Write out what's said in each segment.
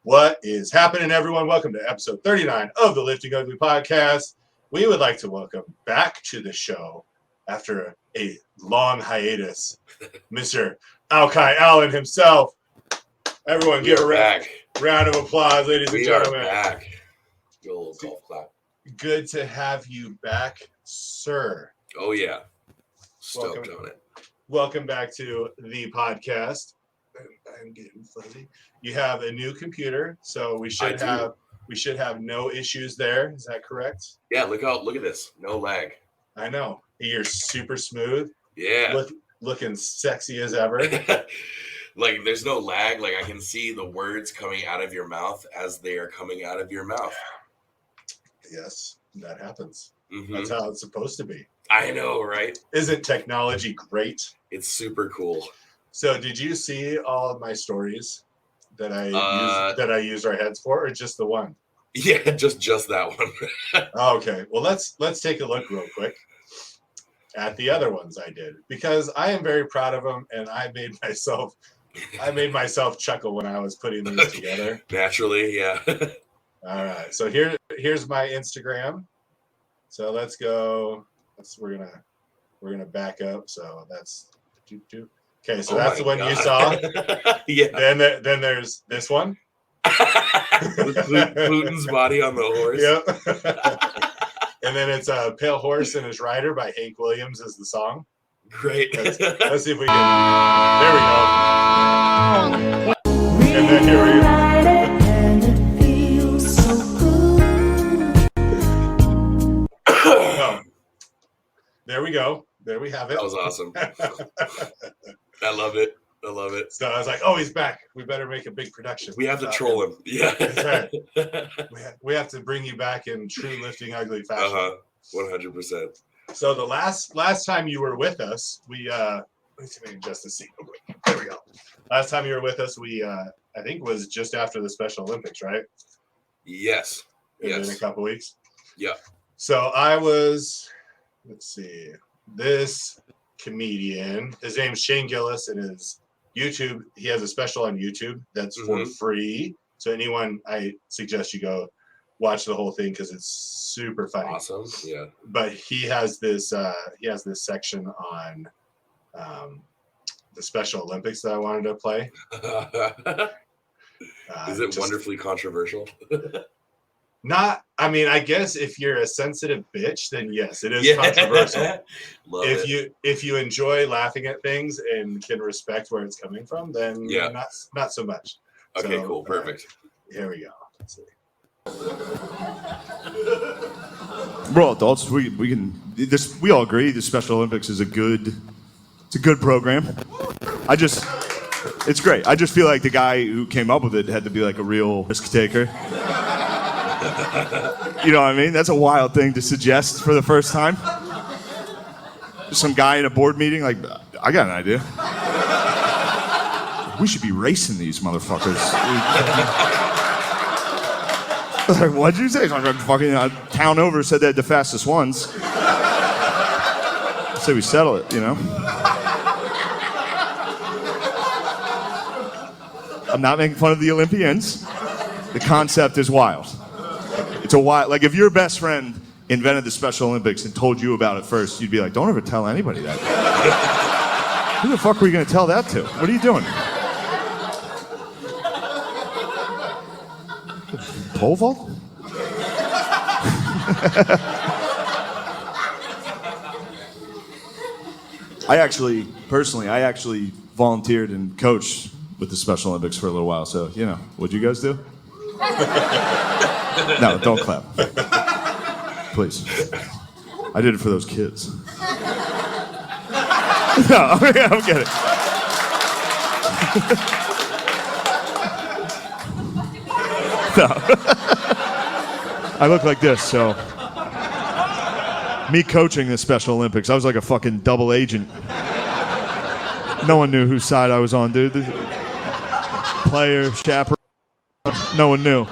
What is happening, everyone? Welcome to episode 39 of the Lifting Ugly podcast. We would like to welcome back to the show after a long hiatus, Mr. Alkai Allen himself. Everyone give a round of applause, ladies and gentlemen. We are back. Good old golf clap. Good to have you back, sir. Oh, yeah. Stoked on it. Welcome back to the podcast. I'm getting fuzzy. You have a new computer, so we should have no issues there. Is that correct? Yeah, look at this. No lag. I know. You're super smooth. Yeah. Looking sexy as ever. Like there's no lag. Like I can see the words coming out of your mouth as they are coming out of your mouth. Yes, that happens. Mm-hmm. That's how it's supposed to be. I know, right? Isn't technology great? It's super cool. So did you see all of my stories that I use our heads for, or just the one? Yeah, just that one. Okay. Well, let's take a look real quick at the other ones I did, because I am very proud of them, and I made myself chuckle when I was putting these together. Naturally, yeah. All right. So here's my Instagram. So let's go. We're gonna back up. So that's okay. So that's the one you saw. Yeah. Then there's this one. Putin's body on the horse. Yep. And then it's a Pale Horse and His Rider by Hank Williams is the song. Great. Let's see if we can. There we go. And then here we go. Oh, there we go. There we have it. That was awesome. I love it. So I was like, oh, he's back. We better make a big production. We have to troll him. Yeah. That's right. We have to bring you back in true Lifting Ugly fashion. 100%. So the last time you were with us, let me see if I can adjust the seat. There we go. Last time you were with us, we I think was just after the Special Olympics, right? Yes. In a couple weeks. Yeah. So I was, let's see, this comedian, his name's Shane Gillis, and his YouTube, he has a special on YouTube that's for free. So anyone, I suggest you go watch the whole thing because it's super funny. Awesome. Yeah. But he has this section on the Special Olympics that I wanted to play. Is it wonderfully controversial? I guess if you're a sensitive bitch, then yes, it is controversial. If you enjoy laughing at things and can respect where it's coming from, then not so much. Okay, cool, perfect. Here we go. Let's see. We're all adults. We all agree the Special Olympics is a good program. It's great. I just feel like the guy who came up with it had to be like a real risk taker. You know what I mean? That's a wild thing to suggest for the first time. Some guy in a board meeting, like, I got an idea. We should be racing these motherfuckers. Like, what'd you say? Fucking town over said they're the fastest ones. Say we settle it, you know? I'm not making fun of the Olympians. The concept is wild. It's a wild, like if your best friend invented the Special Olympics and told you about it first, you'd be like, don't ever tell anybody that. Who the fuck are we gonna tell that to? What are you doing? Pole vault? I actually volunteered and coached with the Special Olympics for a little while, so, you know, what'd you guys do? No, don't clap. Please. I did it for those kids. No, I'm kidding. No. I look like this, so. Me coaching the Special Olympics, I was like a fucking double agent. No one knew whose side I was on, dude. Player, chaperone, no one knew.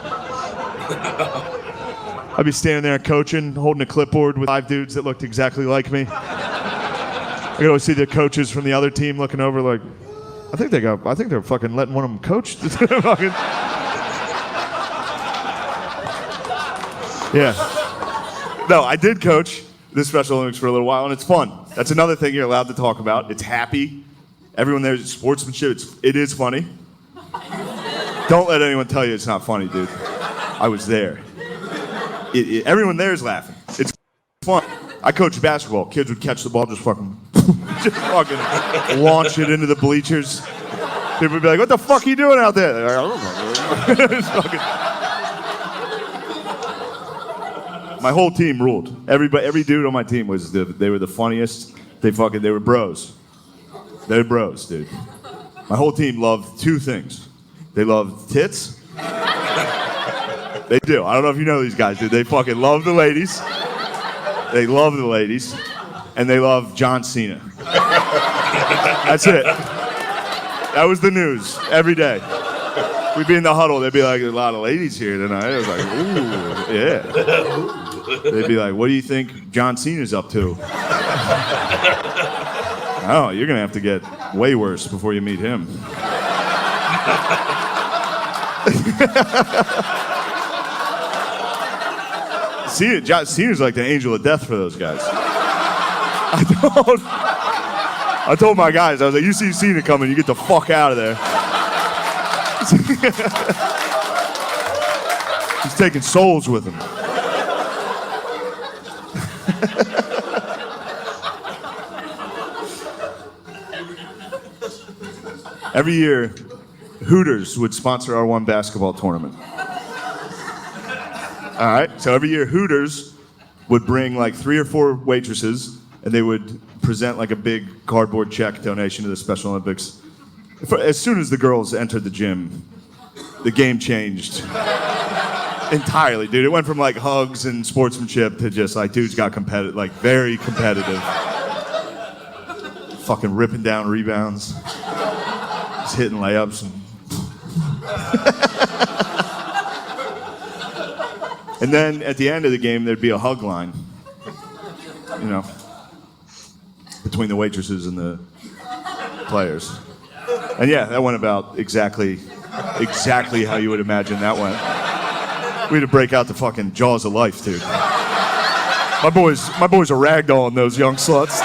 I'd be standing there coaching, holding a clipboard with 5 dudes that looked exactly like me. I could always see the coaches from the other team looking over like, I think they're fucking letting one of them coach. Yeah. No, I did coach the Special Olympics for a little while, and it's fun. That's another thing you're allowed to talk about. It's happy. Everyone there's sportsmanship. It is funny. Don't let anyone tell you it's not funny, dude. I was there. Everyone there is laughing. It's fun. I coached basketball. Kids would catch the ball, just fucking launch it into the bleachers. People would be like, "What the fuck are you doing out there?" Like, I don't know. My whole team ruled. Every dude on my team they were the funniest. They were bros. They were bros, dude. My whole team loved two things. They loved tits. They do. I don't know if you know these guys, dude. They fucking love the ladies. They love the ladies. And they love John Cena. That's it. That was the news every day. We'd be in the huddle. They'd be like, "A lot of ladies here tonight." I was like, "Ooh, yeah." They'd be like, "What do you think John Cena's up to?" Oh, you're going to have to get way worse before you meet him. John Cena's like the angel of death for those guys. I told my guys, I was like, "You see Cena coming, you get the fuck out of there." He's taking souls with him. Every year, Hooters would sponsor our one basketball tournament. All right, so every year Hooters would bring like 3 or 4 waitresses, and they would present like a big cardboard check donation to the Special Olympics. As soon as the girls entered the gym, the game changed entirely, dude. It went from like hugs and sportsmanship to just like dudes got competitive, like very competitive, fucking ripping down rebounds, just hitting layups. And then at the end of the game, there'd be a hug line, you know, between the waitresses and the players. And yeah, that went about exactly how you would imagine that went. We had to break out the fucking jaws of life, dude. My boys are ragdolling those young sluts.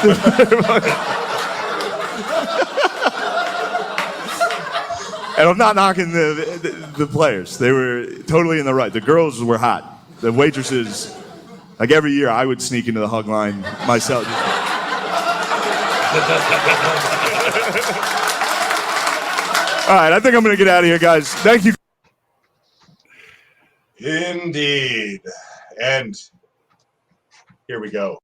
And I'm not knocking the players. They were totally in the right. The girls were hot. The waitresses, like every year, I would sneak into the hug line myself. All right, I think I'm going to get out of here, guys. Thank you. Indeed. And here we go.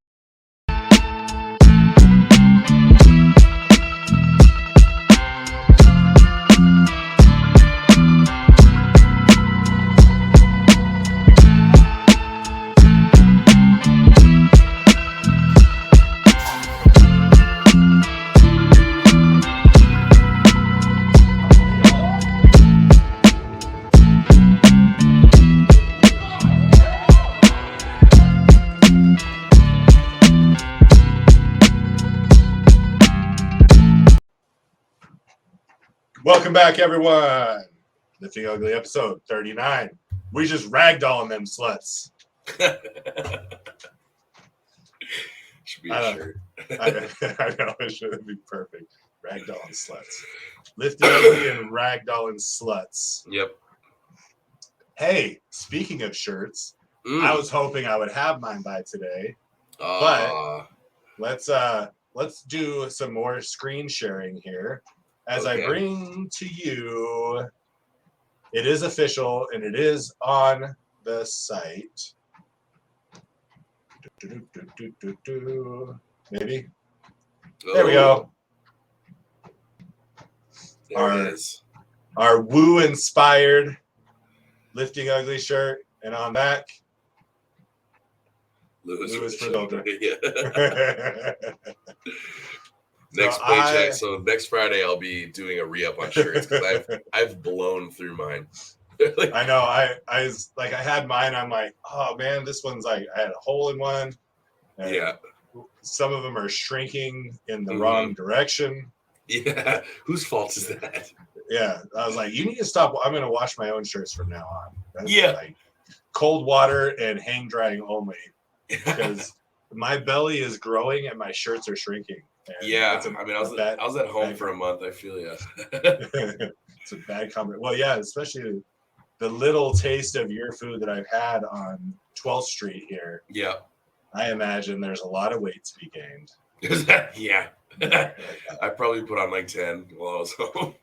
Welcome back, everyone. Lifting Ugly episode 39. We just ragdolling them sluts. Should be a shirt. I know, it should be perfect. Ragdolling sluts. Lifting Ugly and ragdolling sluts. Yep. Hey, speaking of shirts, I was hoping I would have mine by today. But let's do some more screen sharing here. As I bring to you, it is official and it is on the site. Maybe. There we go. There it is. Our Woo-inspired Lifting Ugly shirt. And on back, Louis Ferdolder. Next paycheck, so next Friday I'll be doing a re-up on shirts because I've blown through mine. I know. I was like, I had mine. I'm like, oh man, this one's like, I had a hole in one. Yeah. Some of them are shrinking in the wrong direction. Yeah. Whose fault is that? Yeah. I was like, you need to stop. I'm going to wash my own shirts from now on. That's cold water and hang drying only, because my belly is growing and my shirts are shrinking. And Yeah, it's I was at home for a month. I feel you. It's a bad comment. Well, yeah, especially the little taste of your food that I've had on 12th Street here. Yeah. I imagine there's a lot of weight to be gained. Yeah. I probably put on like 10 while I was home.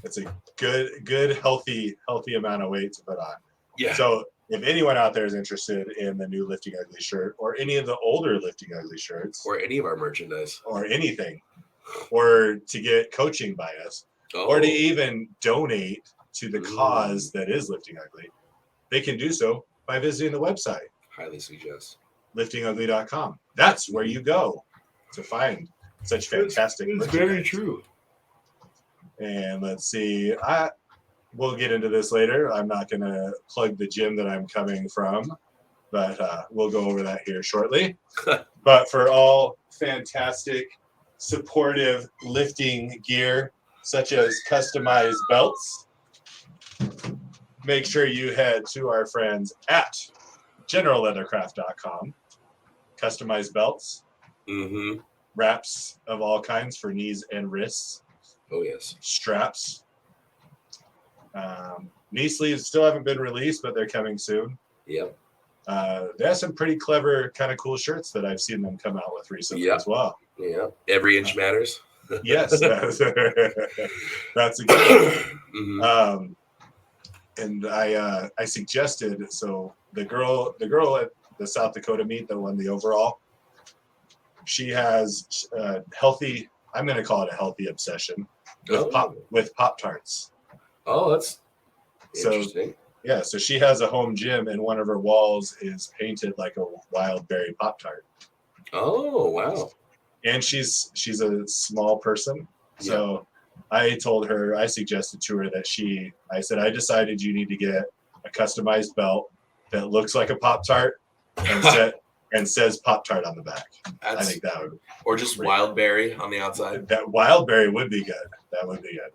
It's a good, healthy amount of weight to put on. Yeah. So if anyone out there is interested in the new Lifting Ugly shirt or any of the older Lifting Ugly shirts Or any of our merchandise. or anything, or to get coaching by us, or to even donate to the cause that is Lifting Ugly, they can do so by visiting the website. Highly suggest. liftingugly.com. That's where you go to find such fantastic merchandise. Very true. And let's see, we'll get into this later. I'm not going to plug the gym that I'm coming from, but we'll go over that here shortly. But for all fantastic, supportive lifting gear, such as customized belts, make sure you head to our friends at generalleathercraft.com. Customized belts, wraps of all kinds for knees and wrists. Oh, yes. Straps. Knee sleeves still haven't been released, but they're coming soon. Yep. They have some pretty clever, kind of cool shirts that I've seen them come out with recently as well. Yeah. Every inch matters. Yes, that's a good one. And I suggested, so the girl at the South Dakota meet that won the overall, she has a healthy, I'm going to call it a healthy obsession with Pop-Tarts. Oh, that's interesting. Yeah, so she has a home gym and one of her walls is painted like a wild berry Pop-Tart. Oh, wow. And she's a small person. So I suggested to her that I said, I decided you need to get a customized belt that looks like a Pop-Tart and says Pop-Tart on the back. I think that would. Or just wild berry on the outside. That wild berry would be good. That would be good.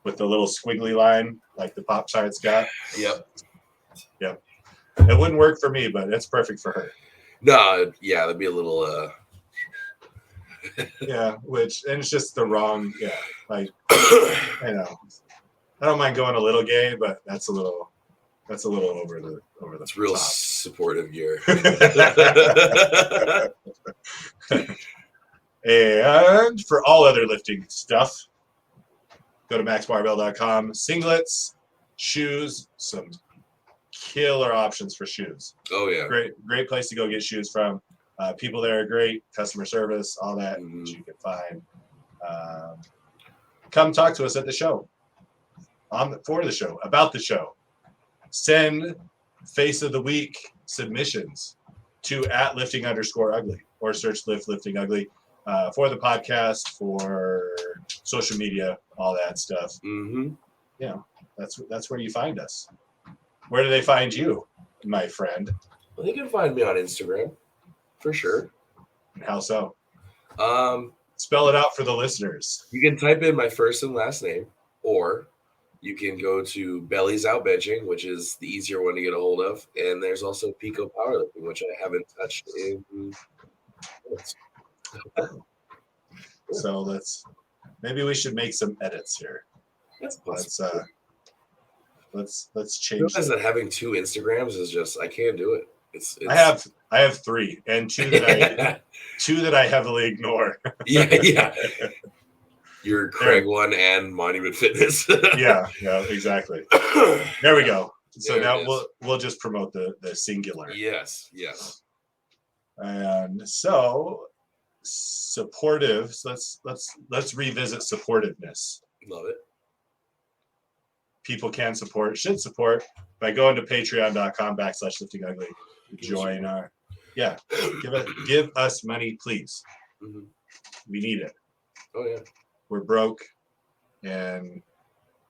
With the little squiggly line like the Pop-Tarts got. Yep. It wouldn't work for me, but it's perfect for her. No, yeah, that'd be a little Yeah, and it's just the wrong, like I don't mind going a little gay, but that's a little over the It's real top. supportive gear. And for all other lifting stuff, go to maxbarbell.com. Singlets, shoes, some killer options for shoes. Oh yeah. Great place to go get shoes from. People there are great, customer service, all that you can find. Come talk to us at the show, for the show, about the show. Send face of the week submissions to @lifting_ugly or search lifting ugly for the podcast, for social media, all that stuff. Yeah, that's where you find us. Where do they find you, my friend? Well, you can find me on Instagram, for sure. And how so? Spell it out for the listeners. You can type in my first and last name, or you can go to Belly's Out Benching, which is the easier one to get a hold of. And there's also Pico Powerlifting, which I haven't touched in months. So maybe we should make some edits here. That's possible. Let's I change. realize that having 2 Instagrams is just, I can't do it. It's I have 3 and 2 that I heavily ignore. yeah. Your Craig one and Monument Fitness. yeah, exactly. There we go. So There now we'll just promote the singular. Yes. And so supportive. So let's revisit supportiveness. Love it. People should support by going to patreon.com/liftingugly. Join our, give us money, please. We need it. Oh yeah. We're broke, and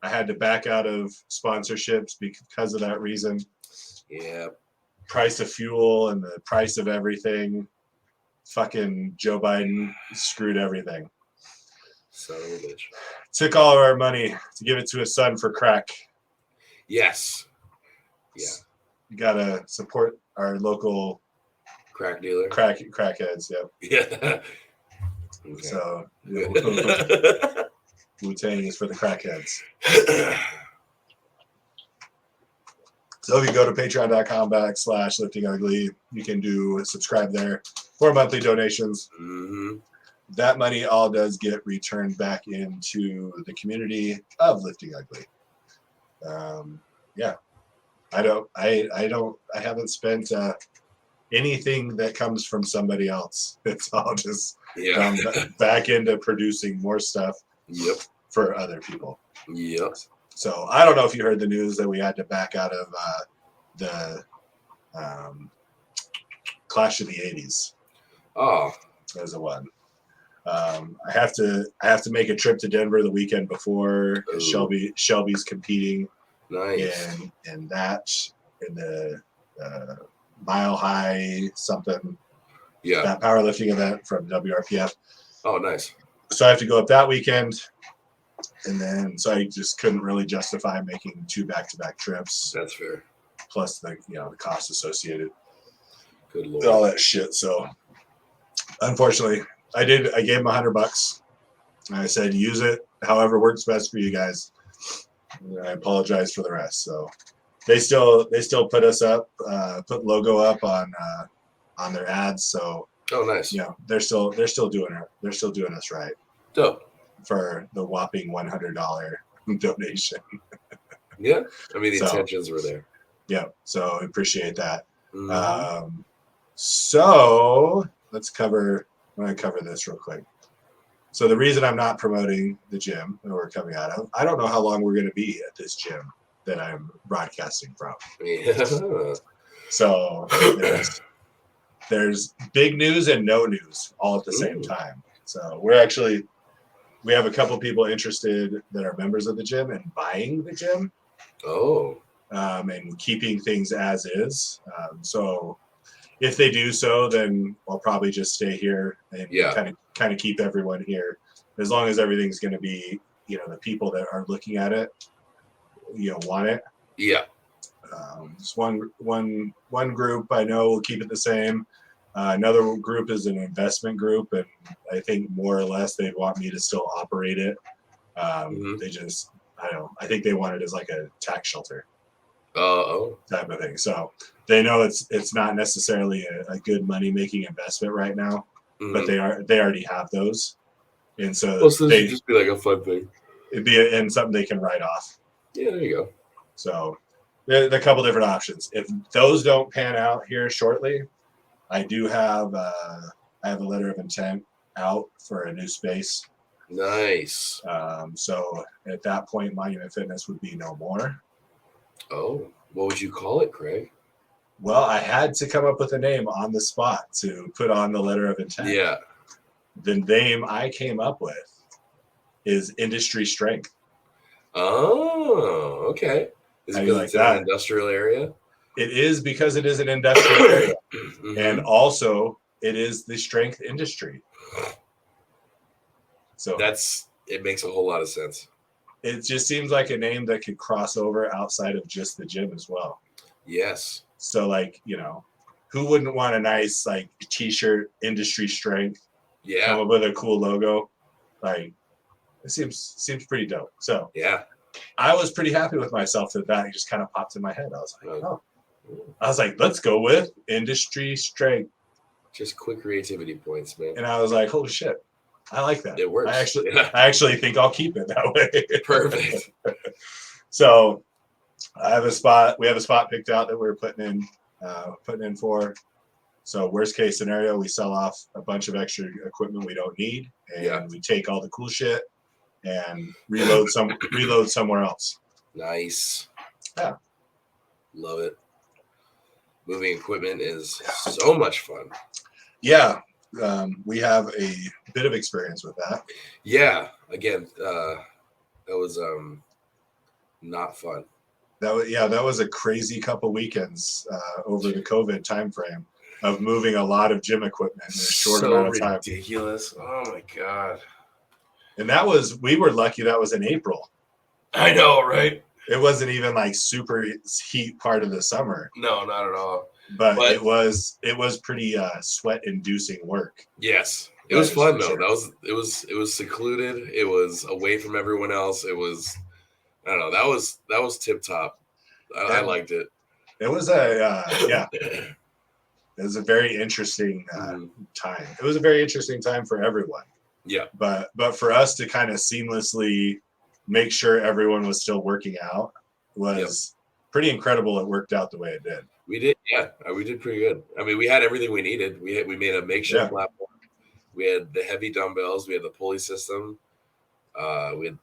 I had to back out of sponsorships because of that reason. Yeah. Price of fuel and the price of everything. Fucking Joe Biden screwed everything. Son of a bitch. Took all of our money to give it to his son for crack. Yes. Yeah. You gotta support our local Crack dealer. crackheads. Yep. Yeah. Okay. So Wu Tang is for the crackheads. So if you go to patreon.com/liftingugly, you can subscribe there for monthly donations. Mm-hmm. That money all does get returned back into the community of Lifting Ugly. Yeah, I haven't spent anything that comes from somebody else. It's all just gone back into producing more stuff. Yep. For other people. Yep. So I don't know if you heard the news that we had to back out of the Clash of the '80s. Oh, As a one. I have to make a trip to Denver the weekend before. Shelby's competing. Nice. In the Mile High something. Yeah. That powerlifting event from WRPF. Oh, nice. So I have to go up that weekend. And then, so I just couldn't really justify making 2 back-to-back trips. That's fair. Plus the cost associated. Good Lord. All that shit. So, unfortunately, I gave him $100. I said, use it however works best for you guys. And I apologize for the rest. So, they still put us up, put logo up on their ads. So, oh, nice. They're still doing it. They're still doing us right. Dope. For the whopping $100 donation. Yeah, I mean the intentions were there. Yeah, so I appreciate that. Mm-hmm. So I'm going to cover this real quick. So the reason I'm not promoting the gym that we're coming out of, I don't know how long we're going to be at this gym that I'm broadcasting from. Yeah. So there's big news and no news all at the same time. So we have a couple people interested that are members of the gym and buying the gym. Oh. And keeping things as is. So if they do so, then I'll probably just stay here and kind of keep everyone here. As long as everything's going to be, the people that are looking at it, want it. Yeah. Just one group I know will keep it the same. Another group is an investment group, and I think more or less they'd want me to still operate it. They just, I don't know. I think they want it as like a tax shelter type of thing. So they know it's not necessarily a good money making investment right now, but they already have those, and so they just be like a fun thing. It'd be and something they can write off. Yeah, there you go. So there are a couple different options. If those don't pan out here shortly, I do have I have a letter of intent out for a new space. Nice. So at that point, Monument Fitness would be no more. Oh, what would you call it, Craig? Well, I had to come up with a name on the spot to put on the letter of intent. Yeah. The name I came up with is Industry Strength. Oh, okay. Is it because it's in an industrial area? It is because it is an industrial area. And also it is the strength industry. So it makes a whole lot of sense. It just seems like a name that could cross over outside of just the gym as well. Yes. So like, who wouldn't want a nice like t-shirt, Industry Strength? Yeah. Come up with a cool logo. Like it seems pretty dope. So yeah. I was pretty happy with myself that just kind of popped in my head. I was like, let's go with Industry Strength. Just quick creativity points, man. And I was like, holy shit, I like that. It works. I actually think I'll keep it that way. Perfect. So we have a spot picked out that we're putting in for. So worst case scenario, we sell off a bunch of extra equipment we don't need, and we take all the cool shit and reload somewhere else. Nice. Yeah. Love it. Moving equipment is so much fun. Yeah. We have a bit of experience with that. Yeah. Again, that was not fun. That was a crazy couple weekends over the COVID time frame of moving a lot of gym equipment in a short amount of time. Ridiculous. Oh my God. And we were lucky that was in April. I know, right? It wasn't even like super heat part of the summer, No, not at all. but it was pretty sweat inducing work. Yes. It That was is fun for though. sure. It was secluded. It was away from everyone else. It was, I don't know. That was tip top. I liked it. It was it was a very interesting time. It was a very interesting time for everyone. Yeah. But for us to kind of seamlessly make sure everyone was still working out was pretty incredible. It worked out the way it did. We did, yeah. We did pretty good. I mean, we had everything we needed. We made a makeshift platform. We had the heavy dumbbells. We had the pulley system. We had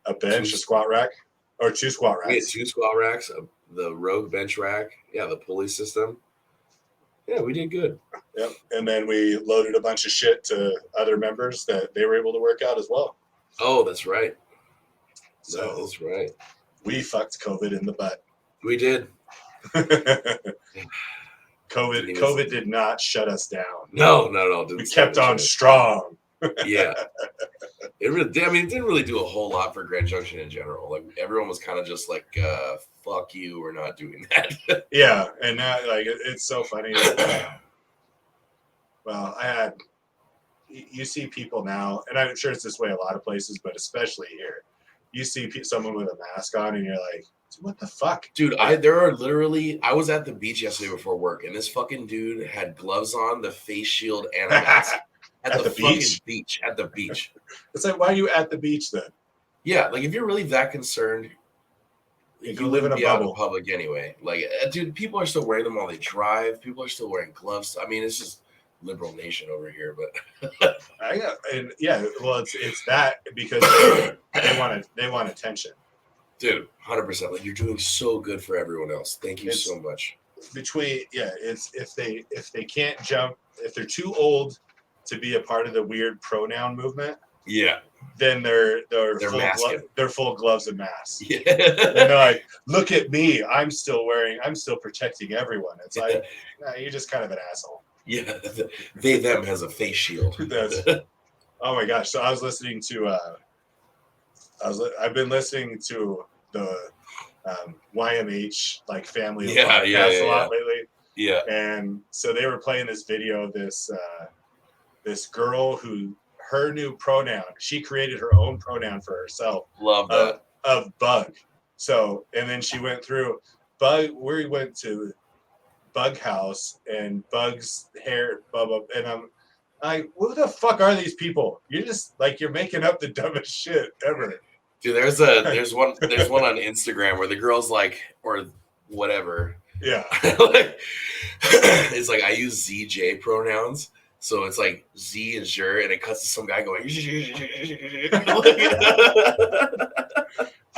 a bench, a squat rack, or 2 squat racks. We had 2 squat racks, the Rogue bench rack. Yeah, the pulley system. Yeah, we did good. Yep. And then we loaded a bunch of shit to other members that they were able to work out as well. Oh, that's right. So that's right. We fucked COVID in the butt. We did. COVID did not shut us down. No, not at all. We kept on strong. Yeah. It didn't really do a whole lot for Grand Junction in general. Like everyone was kind of just like, fuck you, we're not doing that. Yeah, and now like it's so funny. Well, you see people now, and I'm sure it's this way a lot of places, but especially here, you see someone with a mask on, and you're like, what the fuck, dude? I was at the beach yesterday before work, and this fucking dude had gloves on, the face shield, and a mask. At the beach. At the beach. It's like, why are you at the beach then? Yeah, like if you're really that concerned, you live in a bubble. Out in public anyway. Like, dude, people are still wearing them while they drive. People are still wearing gloves. I mean, it's just liberal nation over here. But well, it's that because they want attention, dude. 100%. Like you're doing so good for everyone else. Thank you so much. It's if they can't jump, if they're too old to be a part of the weird pronoun movement, then they're full gloves and masks. Yeah. And they're like, look at me, I'm still protecting everyone. It's like, nah, you're just kind of an asshole. Yeah, they them has a face shield. Oh my gosh! So I was listening to I've been listening to the YMH like family podcast a lot lately. Yeah, and so they were playing this video of this girl who her new pronoun, she created her own pronoun for herself. Love that. Of Bug. So, and then she went through Bug, we went to Bug House and Bug's hair, blah, blah, and I'm like, what the fuck are these people? You're just like, you're making up the dumbest shit ever. Dude, there's one on Instagram where the girl's like, or whatever. Yeah. It's like, I use ZJ pronouns. So it's like Z and Jer, and it cuts to some guy going.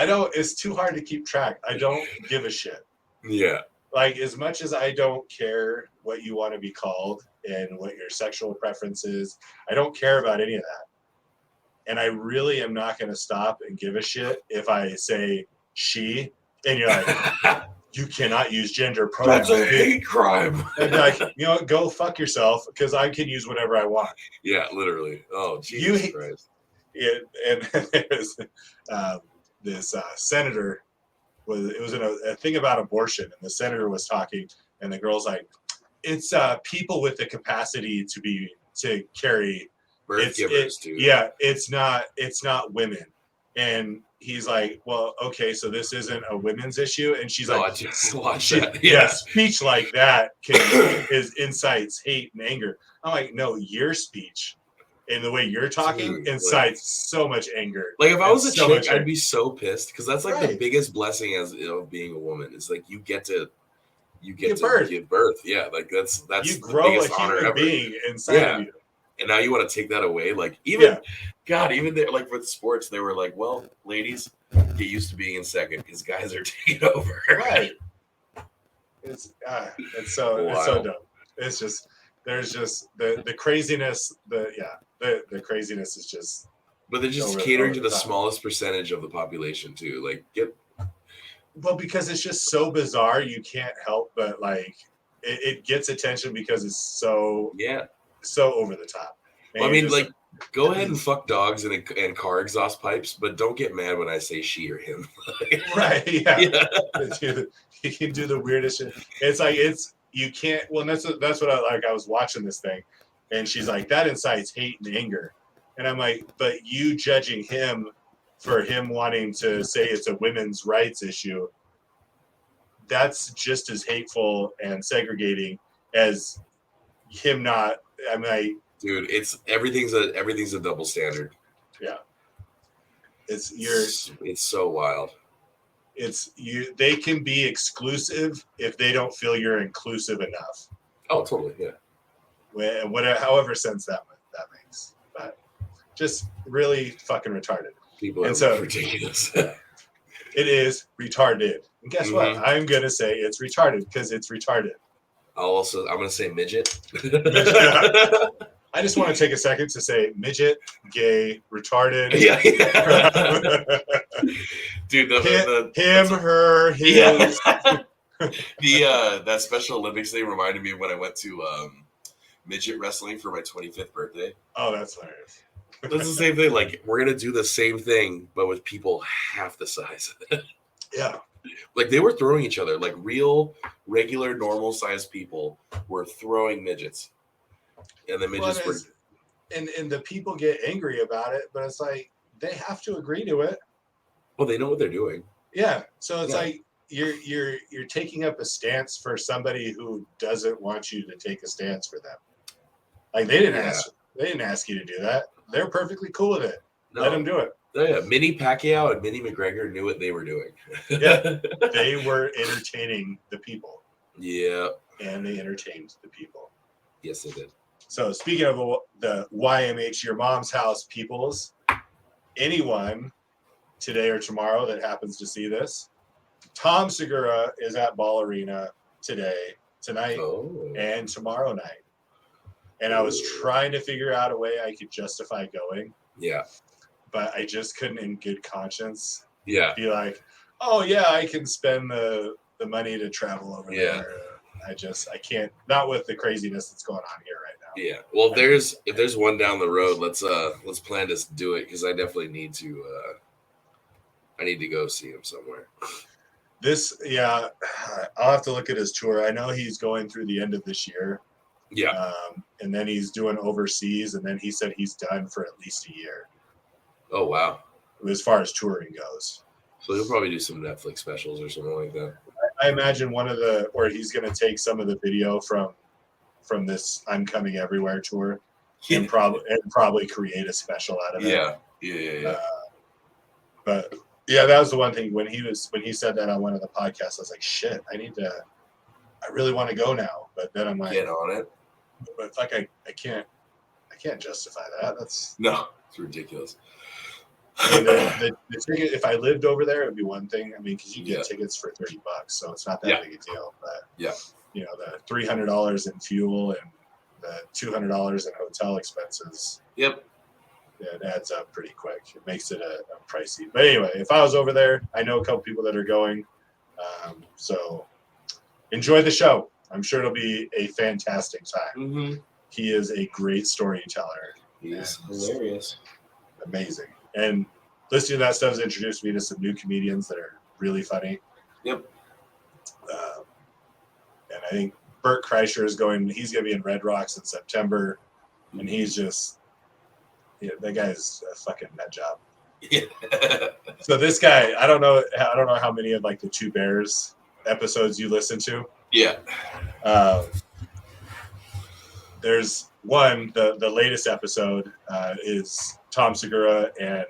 It's too hard to keep track. I don't give a shit. Yeah. Like, as much as I don't care what you want to be called and what your sexual preference is, I don't care about any of that. And I really am not going to stop and give a shit if I say she, and you're like, you cannot use gender pronouns. That's a hate crime. And like, you know, go fuck yourself, because I can use whatever I want. Yeah, literally. Oh, Jesus Christ. And there's this senator, it was in a thing about abortion, and the senator was talking, and the girl's like, it's people with the capacity to carry birth givers, dude. Yeah, it's not women. And he's like, well, okay, so this isn't a women's issue. And she's like, watch that. Yeah, speech like that incites hate and anger. I'm like, no, your speech and the way you're talking incites so much anger. Like if I was a chick, I'd be so pissed, because that's like the biggest blessing as being a woman is like you get to give birth. Yeah, like that's you grow a human being inside of you. And now you want to take that away? Like even there, like for the sports, they were like, well, ladies, get used to being in second because guys are taking over. Right. It's so dumb. It's just there's just the craziness. The craziness is just. But they're just catering to the smallest percentage of the population too. Like Well, because it's just so bizarre, you can't help but like it gets attention because it's so over the top. Well, I mean, like Go ahead and fuck dogs and car exhaust pipes, but don't get mad when I say she or him. Right? Yeah. Yeah. You can do the weirdest shit. It's like you can't. Well, that's what I like. I was watching this thing, and she's like, that incites hate and anger, and I'm like, but you judging him for him wanting to say it's a women's rights issue, that's just as hateful and segregating as him not. I mean, Dude, everything's a double standard. yeah. It's so wild. It's you. They can be exclusive if they don't feel you're inclusive enough. Oh, totally, yeah. Whatever, however sense that makes, but just really fucking retarded. People are ridiculous. It is retarded. And guess what? I'm gonna say it's retarded because it's retarded. I'm gonna say midget. I just want to take a second to say midget, gay, retarded. Yeah. Dude, him, her, his. Yeah. That Special Olympics thing reminded me of when I went to midget wrestling for my 25th birthday. Oh, that's hilarious. That's the same thing. Like, we're gonna do the same thing, but with people half the size. Yeah. Like, they were throwing each other. Like, real, regular, normal sized people were throwing midgets. And the midgets were. And the people get angry about it, but it's like they have to agree to it. Well, they know what they're doing. Yeah. So it's like you're taking up a stance for somebody who doesn't want you to take a stance for them. Like they didn't ask you to do that. They're perfectly cool with it. No. Let them do it. Yeah, Minnie Pacquiao and Minnie McGregor knew what they were doing. Yeah, they were entertaining the people. Yeah. And they entertained the people. Yes, they did. So speaking of the YMH Your Mom's House peoples, anyone today or tomorrow that happens to see this, Tom Segura is at Ball Arena tonight, and tomorrow night. And I was trying to figure out a way I could justify going. Yeah. But I just couldn't in good conscience be like, oh yeah, I can spend the money to travel over there. I can't, not with the craziness that's going on here right now. Yeah. Well, if there's one down the road, let's plan to do it, because I definitely need to go see him somewhere. I'll have to look at his tour. I know he's going through the end of this year. Yeah. And then he's doing overseas, and then he said he's done for at least a year. Oh, wow. As far as touring goes. So he'll probably do some Netflix specials or something like that. I imagine where he's going to take some of the video from this I'm Coming Everywhere tour and probably create a special out of it. Yeah. But yeah, that was the one thing when he said that on one of the podcasts, I was like, shit, I really want to go now. But then I'm like, get on it. But it's like I can't justify that. It's ridiculous. I mean, the ticket, if I lived over there, it would be one thing. I mean, because you get tickets for $30, so it's not that big a deal. But the $300 in fuel and the $200 in hotel expenses. Yep. Yeah, it adds up pretty quick. It makes it a pricey. But anyway, if I was over there, I know a couple people that are going. So enjoy the show. I'm sure it'll be a fantastic time. Mm-hmm. He is a great storyteller. He's hilarious. Amazing. And listening to that stuff has introduced me to some new comedians that are really funny. Yep. And I think Bert Kreischer he's going to be in Red Rocks in September. And he's just, that guy's a fucking nut job. Yeah. So this guy, I don't know how many of like the Two Bears episodes you listen to. Yeah. There's one, the latest episode is Tom Segura and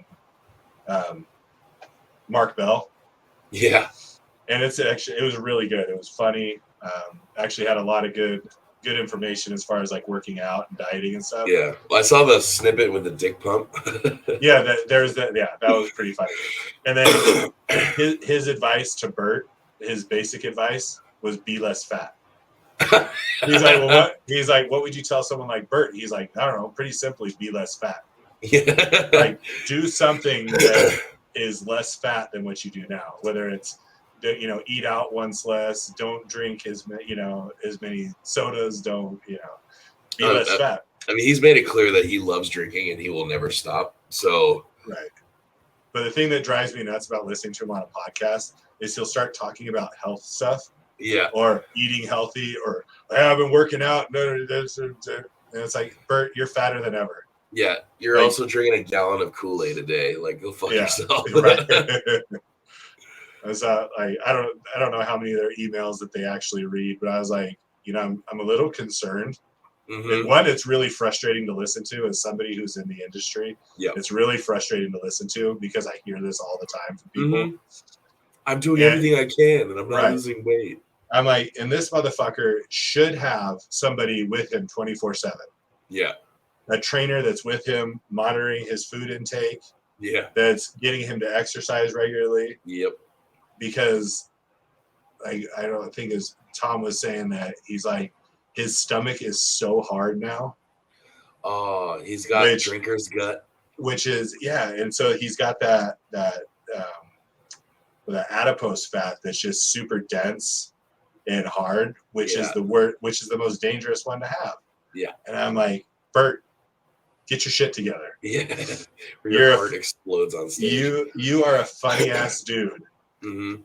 Mark Bell. Yeah. And it was really good. It was funny. Actually had a lot of good information as far as like working out and dieting and stuff. Yeah. Well, I saw the snippet with the dick pump. Yeah, that was pretty funny. And then his advice to Bert, his basic advice was be less fat. He's like, well, what? He's like, what would you tell someone like Bert? He's like, I don't know, pretty simply, be less fat. Yeah. Like, do something that is less fat than what you do now. Whether it's, eat out once less, don't drink as many sodas, don't, be less fat. I mean, he's made it clear that he loves drinking and he will never stop. So, Right. But the thing that drives me nuts about listening to him on a podcast is he'll start talking about health stuff yeah, or eating healthy or I've been working out. And it's like, Bert, you're fatter than ever. yeah. You're Like- also drinking a gallon of Kool-Aid a day. Like, go fuck Yeah. yourself. Right. I was like, I don't know how many of their emails that they actually read, but I was like, I'm a little concerned. Mhm. And one, it's really frustrating to listen to as somebody who's in the industry. Yep. It's really frustrating to listen to because I hear this all the time from people. Mhm. I'm doing Yeah. everything I can and I'm not Right. losing weight. I'm like, and this motherfucker should have somebody with him 24/7. Yeah. A trainer that's with him, monitoring his food intake, Yeah. that's getting him to exercise regularly. Yep. Because I don't think, as Tom was saying, that he's like, his stomach is so hard now, Oh, he's got Which- drinker's gut. which is, yeah. And so he's got that adipose fat that's just super dense and hard, which is Yeah. which is the most dangerous one to have. Yeah. And I'm like, Bert, get your shit together. Yeah. Where You're your a- heart explodes on stage. You are a funny ass dude. Mhm.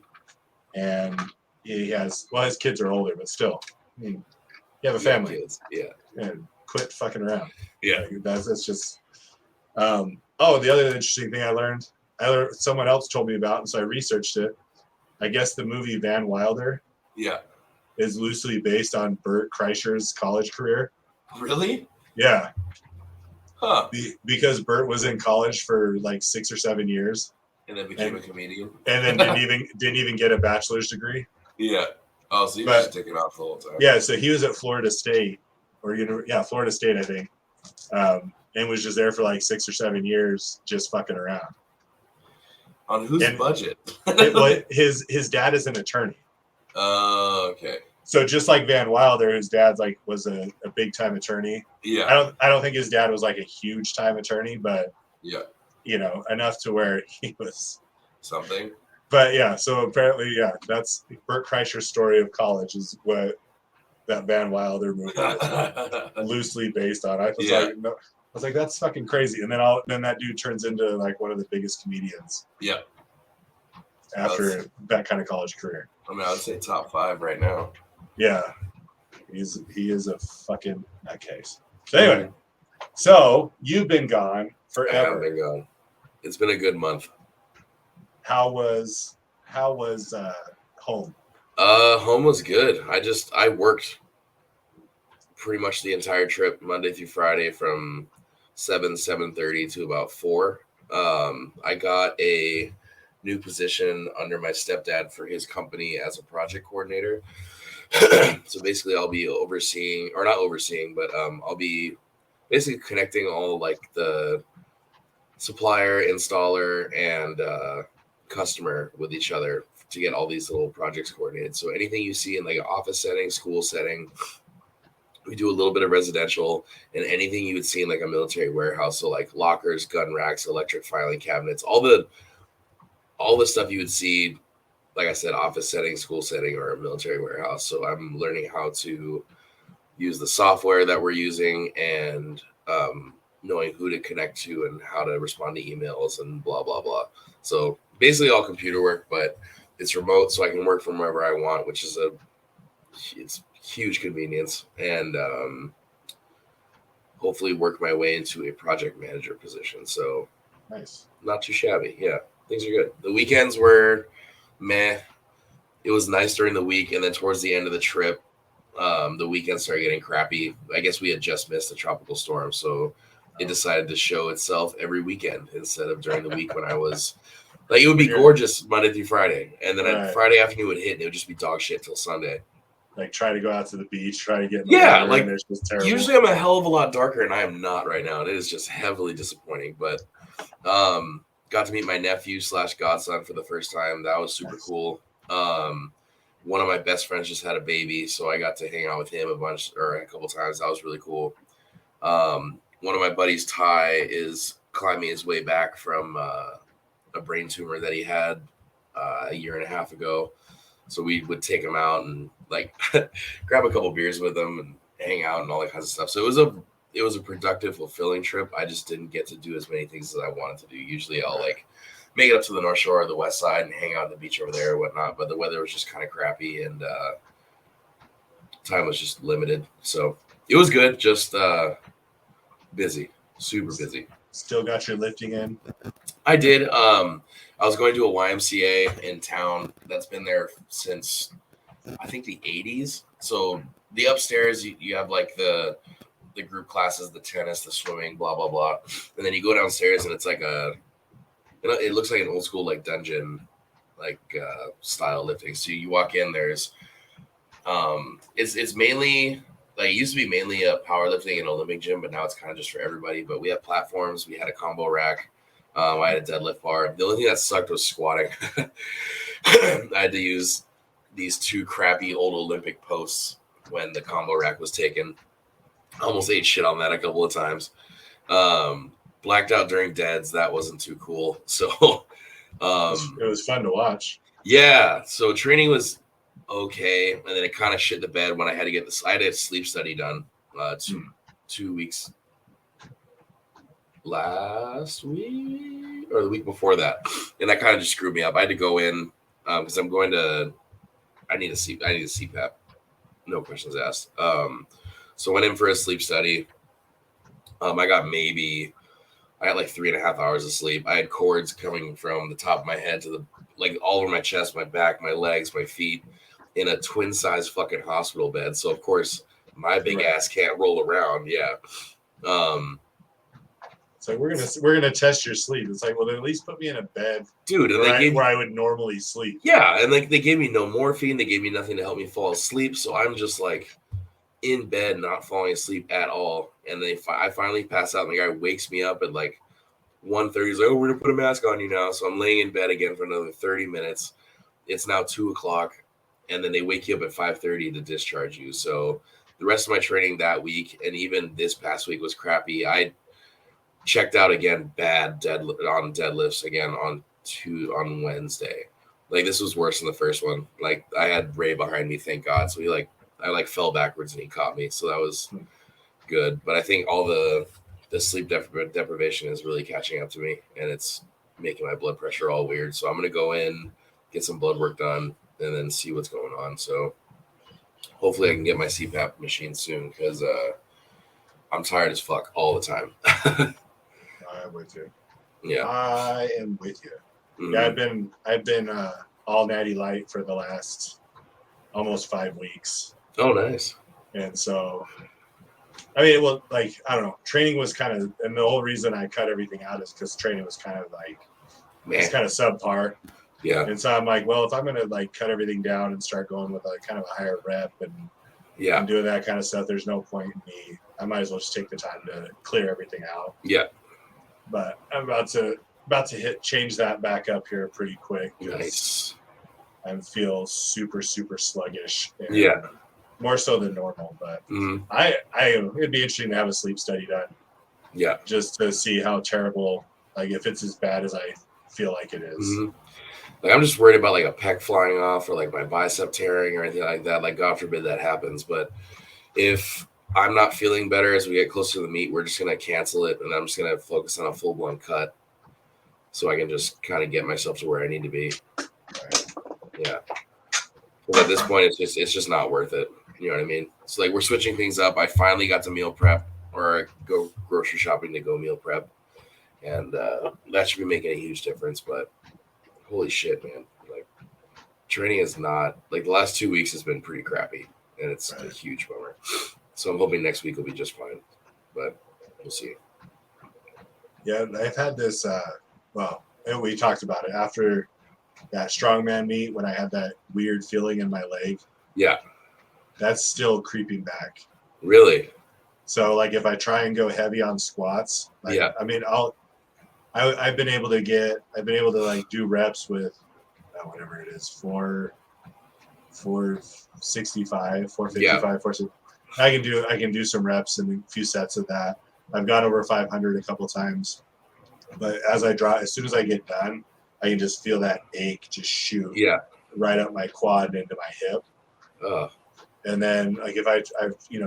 And his kids are older, but still, I mean, you have a Yeah, family. kids. Yeah. And quit fucking around. Yeah. Like, that's just. The other interesting thing I learned, someone else told me about, and so I researched it. I guess the movie Van Wilder Yeah. is loosely based on Bert Kreischer's college career. Really? Yeah, Huh. because Bert was in college for like 6 or 7 years, And then became a comedian. and then didn't even get a bachelor's degree. Yeah. Oh, so you But- just taking off the whole time. Yeah, so he was at Florida State, Florida State, I think, and was just there for like 6 or 7 years, just fucking around. On whose And- budget? His dad is an attorney, Okay. so just like Van Wilder, his dad was a big time attorney. Yeah. I don't think his dad was like a huge time attorney, but Yeah. enough to where he was. Something. But yeah, so apparently, that's Bert Kreischer's story of college is what that Van Wilder movie is loosely based on. I was Yeah. like, no, I was like, that's fucking crazy. And then that dude turns into like one of the biggest comedians Yeah. after that kind of college career. I mean, I would say top 5 right now. Yeah, he is a fucking nutcase. So anyway, so you've been gone I have forever. been gone. It's been a good month. How was home? Home was good. I worked pretty much the entire trip, Monday through Friday, from 7:30 to about 4. I got a new position under my stepdad for his company as a project coordinator. So basically, I'll be overseeing, or not overseeing, but I'll be basically connecting all like the supplier, installer, and customer with each other to get all these little projects coordinated. So anything you see in like an office setting, school setting, we do a little bit of residential, and anything you would see in like a military warehouse. So like lockers, gun racks, electric filing cabinets, all the stuff you would see, like I said, office setting, school setting, or a military warehouse. So I'm learning how to use the software that we're using and knowing who to connect to and how to respond to emails and blah, blah, blah. So basically all computer work, but it's remote, so I can work from wherever I want, which is it's huge convenience, and hopefully work my way into a project manager position. So Nice. not too shabby. Yeah, things are good. The weekends were meh. It was nice during the week, and then towards the end of the trip, the weekends started getting crappy. I guess we had just missed the tropical storm, so it decided to show itself every weekend instead of during the week when I was like, it would be gorgeous Monday through Friday, and then Right. Friday afternoon would hit, and it would just be dog shit till Sunday. Like try to go out to the beach, try to get in the Yeah, water, like, and it's just terrible. Usually I'm a hell of a lot darker, and I am not right now. It is just heavily disappointing, but got to meet my nephew / godson for the first time. That was super Nice. cool. One of my best friends just had a baby, so I got to hang out with him a couple times. That was really cool. One of my buddies, Ty, is climbing his way back from a brain tumor that he had a year and a half ago. So we would take him out and like grab a couple beers with him and hang out and all that kinds of stuff. So it was it was a productive, fulfilling trip. I just didn't get to do as many things as I wanted to do. Usually I'll like make it up to the North Shore or the West Side and hang out on the beach over there or whatnot. But the weather was just kind of crappy and time was just limited. So it was good, just busy, super busy. Still got your lifting in? I did. I was going to a YMCA in town that's been there since I think the 80s. So the upstairs you have like the group classes, the tennis, the swimming, blah blah blah, and then you go downstairs and it's like it looks like an old school like dungeon like style lifting. So you walk in, there's it's mainly like it used to be mainly a powerlifting and Olympic gym, but now it's kind of just for everybody. But we have platforms, we had a combo rack, I had a deadlift bar. The only thing that sucked was squatting. I had to use these two crappy old Olympic posts when the combo rack was taken. Almost ate shit on that a couple of times. Blacked out during deads. That wasn't too cool. So It was fun to watch. yeah. So training was okay, and then it kind of shit the bed when I had to get this. I had a sleep study done 2 weeks last week or the week before that, and that kind of just screwed me up. I had to go in because I need a CPAP, no questions asked. So I went in for a sleep study. I got like 3.5 hours of sleep. I had cords coming from the top of my head to the like all over my chest, my back, my legs, my feet, in a twin size fucking hospital bed. So of course my big ass can't roll around. Yeah. It's like we're gonna test your sleep. It's like, well, then at least put me in a bed, dude, and where I would normally sleep. Yeah, and like they gave me no morphine, they gave me nothing to help me fall asleep. So I'm just like in bed, not falling asleep at all. And I finally pass out, and the guy wakes me up at like 1:30. He's like, "Oh, we're gonna put a mask on you now." So I'm laying in bed again for another 30 minutes. It's now 2:00, and then they wake you up at 5:30 to discharge you. So the rest of my training that week and even this past week was crappy. I checked out again bad on deadlifts again on Wednesday. Like this was worse than the first one. Like I had Ray behind me, thank God. So I fell backwards and he caught me. So that was good. But I think all the sleep deprivation is really catching up to me, and it's making my blood pressure all weird. So I'm gonna go in, get some blood work done, and then see what's going on. So hopefully I can get my CPAP machine soon because I'm tired as fuck all the time. I'm with you. Yeah, I am with you. Mm-hmm. Yeah, I've been all natty light for the last almost 5 weeks. Oh, nice. And so, I mean, well, like, I don't know, training was kind of, and the whole reason I cut everything out is because training was kind of like, it's kind of subpar. Yeah. And so I'm like, well, if I'm going to like cut everything down and start going with like kind of a higher rep and doing that kind of stuff, there's no point in me. I might as well just take the time to clear everything out. Yeah. But I'm about to change that back up here pretty quick. Nice. I feel super, super sluggish. Yeah. More so than normal, but it'd be interesting to have a sleep study done. Yeah. Just to see how terrible, like if it's as bad as I feel like it is. Mm-hmm. Like I'm just worried about like a pec flying off or like my bicep tearing or anything like that. Like God forbid that happens. But if I'm not feeling better as we get closer to the meet, we're just gonna cancel it, and I'm just gonna focus on a full blown cut, so I can just kind of get myself to where I need to be. Right. Yeah. But at this point, it's just not worth it. You know what I mean? So like we're switching things up. I finally got to meal prep, or go grocery shopping to go meal prep, and that should be making a huge difference. But holy shit, man! Like training is not like the last 2 weeks has been pretty crappy, and it's a huge bummer. So I'm hoping next week will be just fine, but we'll see. Yeah, I've had this. We talked about it after that strongman meet when I had that weird feeling in my leg. Yeah, that's still creeping back. Really? So like if I try and go heavy on squats, like, I mean, I've been able to like do reps with whatever it is, 465, 455, 460. I can do some reps and a few sets of that. I've gone over 500 a couple times, but as soon as I get done, I can just feel that ache just shoot right up my quad and into my hip. And then like if I've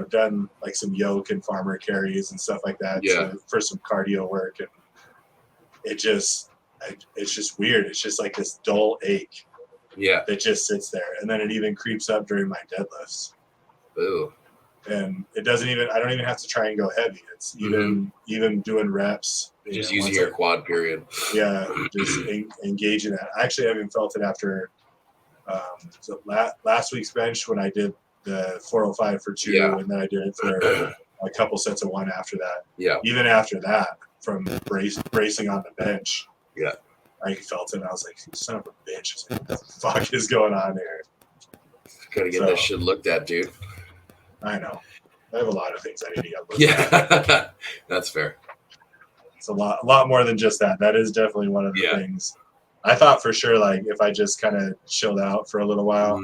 done like some yoke and farmer carries and stuff like that for some cardio work, and it's just weird. It's just like this dull ache that just sits there, and then it even creeps up during my deadlifts. Ooh. And I don't even have to try and go heavy. It's even doing reps. Just using your quad period. Yeah, just engaging that. I actually haven't felt it after last week's bench when I did the 405 for 2, and then I did it for a couple sets of 1 after that. Yeah. Even after that, from bracing on the bench, yeah, I felt it. And I was like, "Son of a bitch! What the fuck is going on here?" Gotta get this shit looked at, dude. I know. I have a lot of things I need to get looked at. Yeah, that's fair. It's a lot more than just that. That is definitely one of the things. I thought for sure, like if I just kind of chilled out for a little while,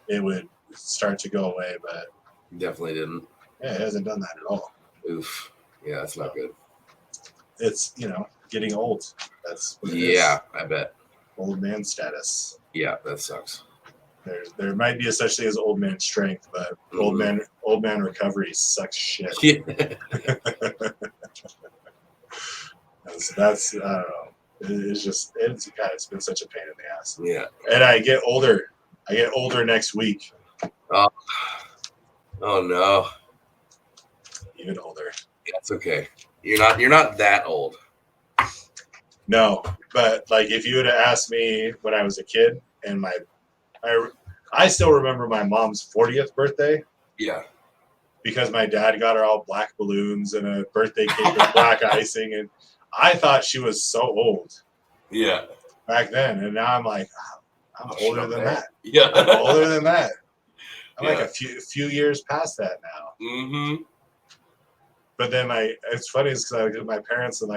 it would start to go away, but definitely didn't. Yeah, it hasn't done that at all. Oof. Yeah, that's not good. It's getting old. That's what it is. I bet. Old man status. Yeah, that sucks. There might be a such thing as old man strength, but old man recovery sucks shit. Yeah. that's I don't know. It's been such a pain in the ass. Yeah. And I get older. Next week. Oh no. Even older. That's okay. You're not that old. No, but like if you would have asked me when I was a kid, and I still remember my mom's 40th birthday. Yeah. Because my dad got her all black balloons and a birthday cake with black icing, and I thought she was so old. Yeah. Back then, and now I'm like, I'm older than that. Yeah. I'm older than that. I'm like a few years past that now. Mm-hmm. But then it's funny because I look at my parents and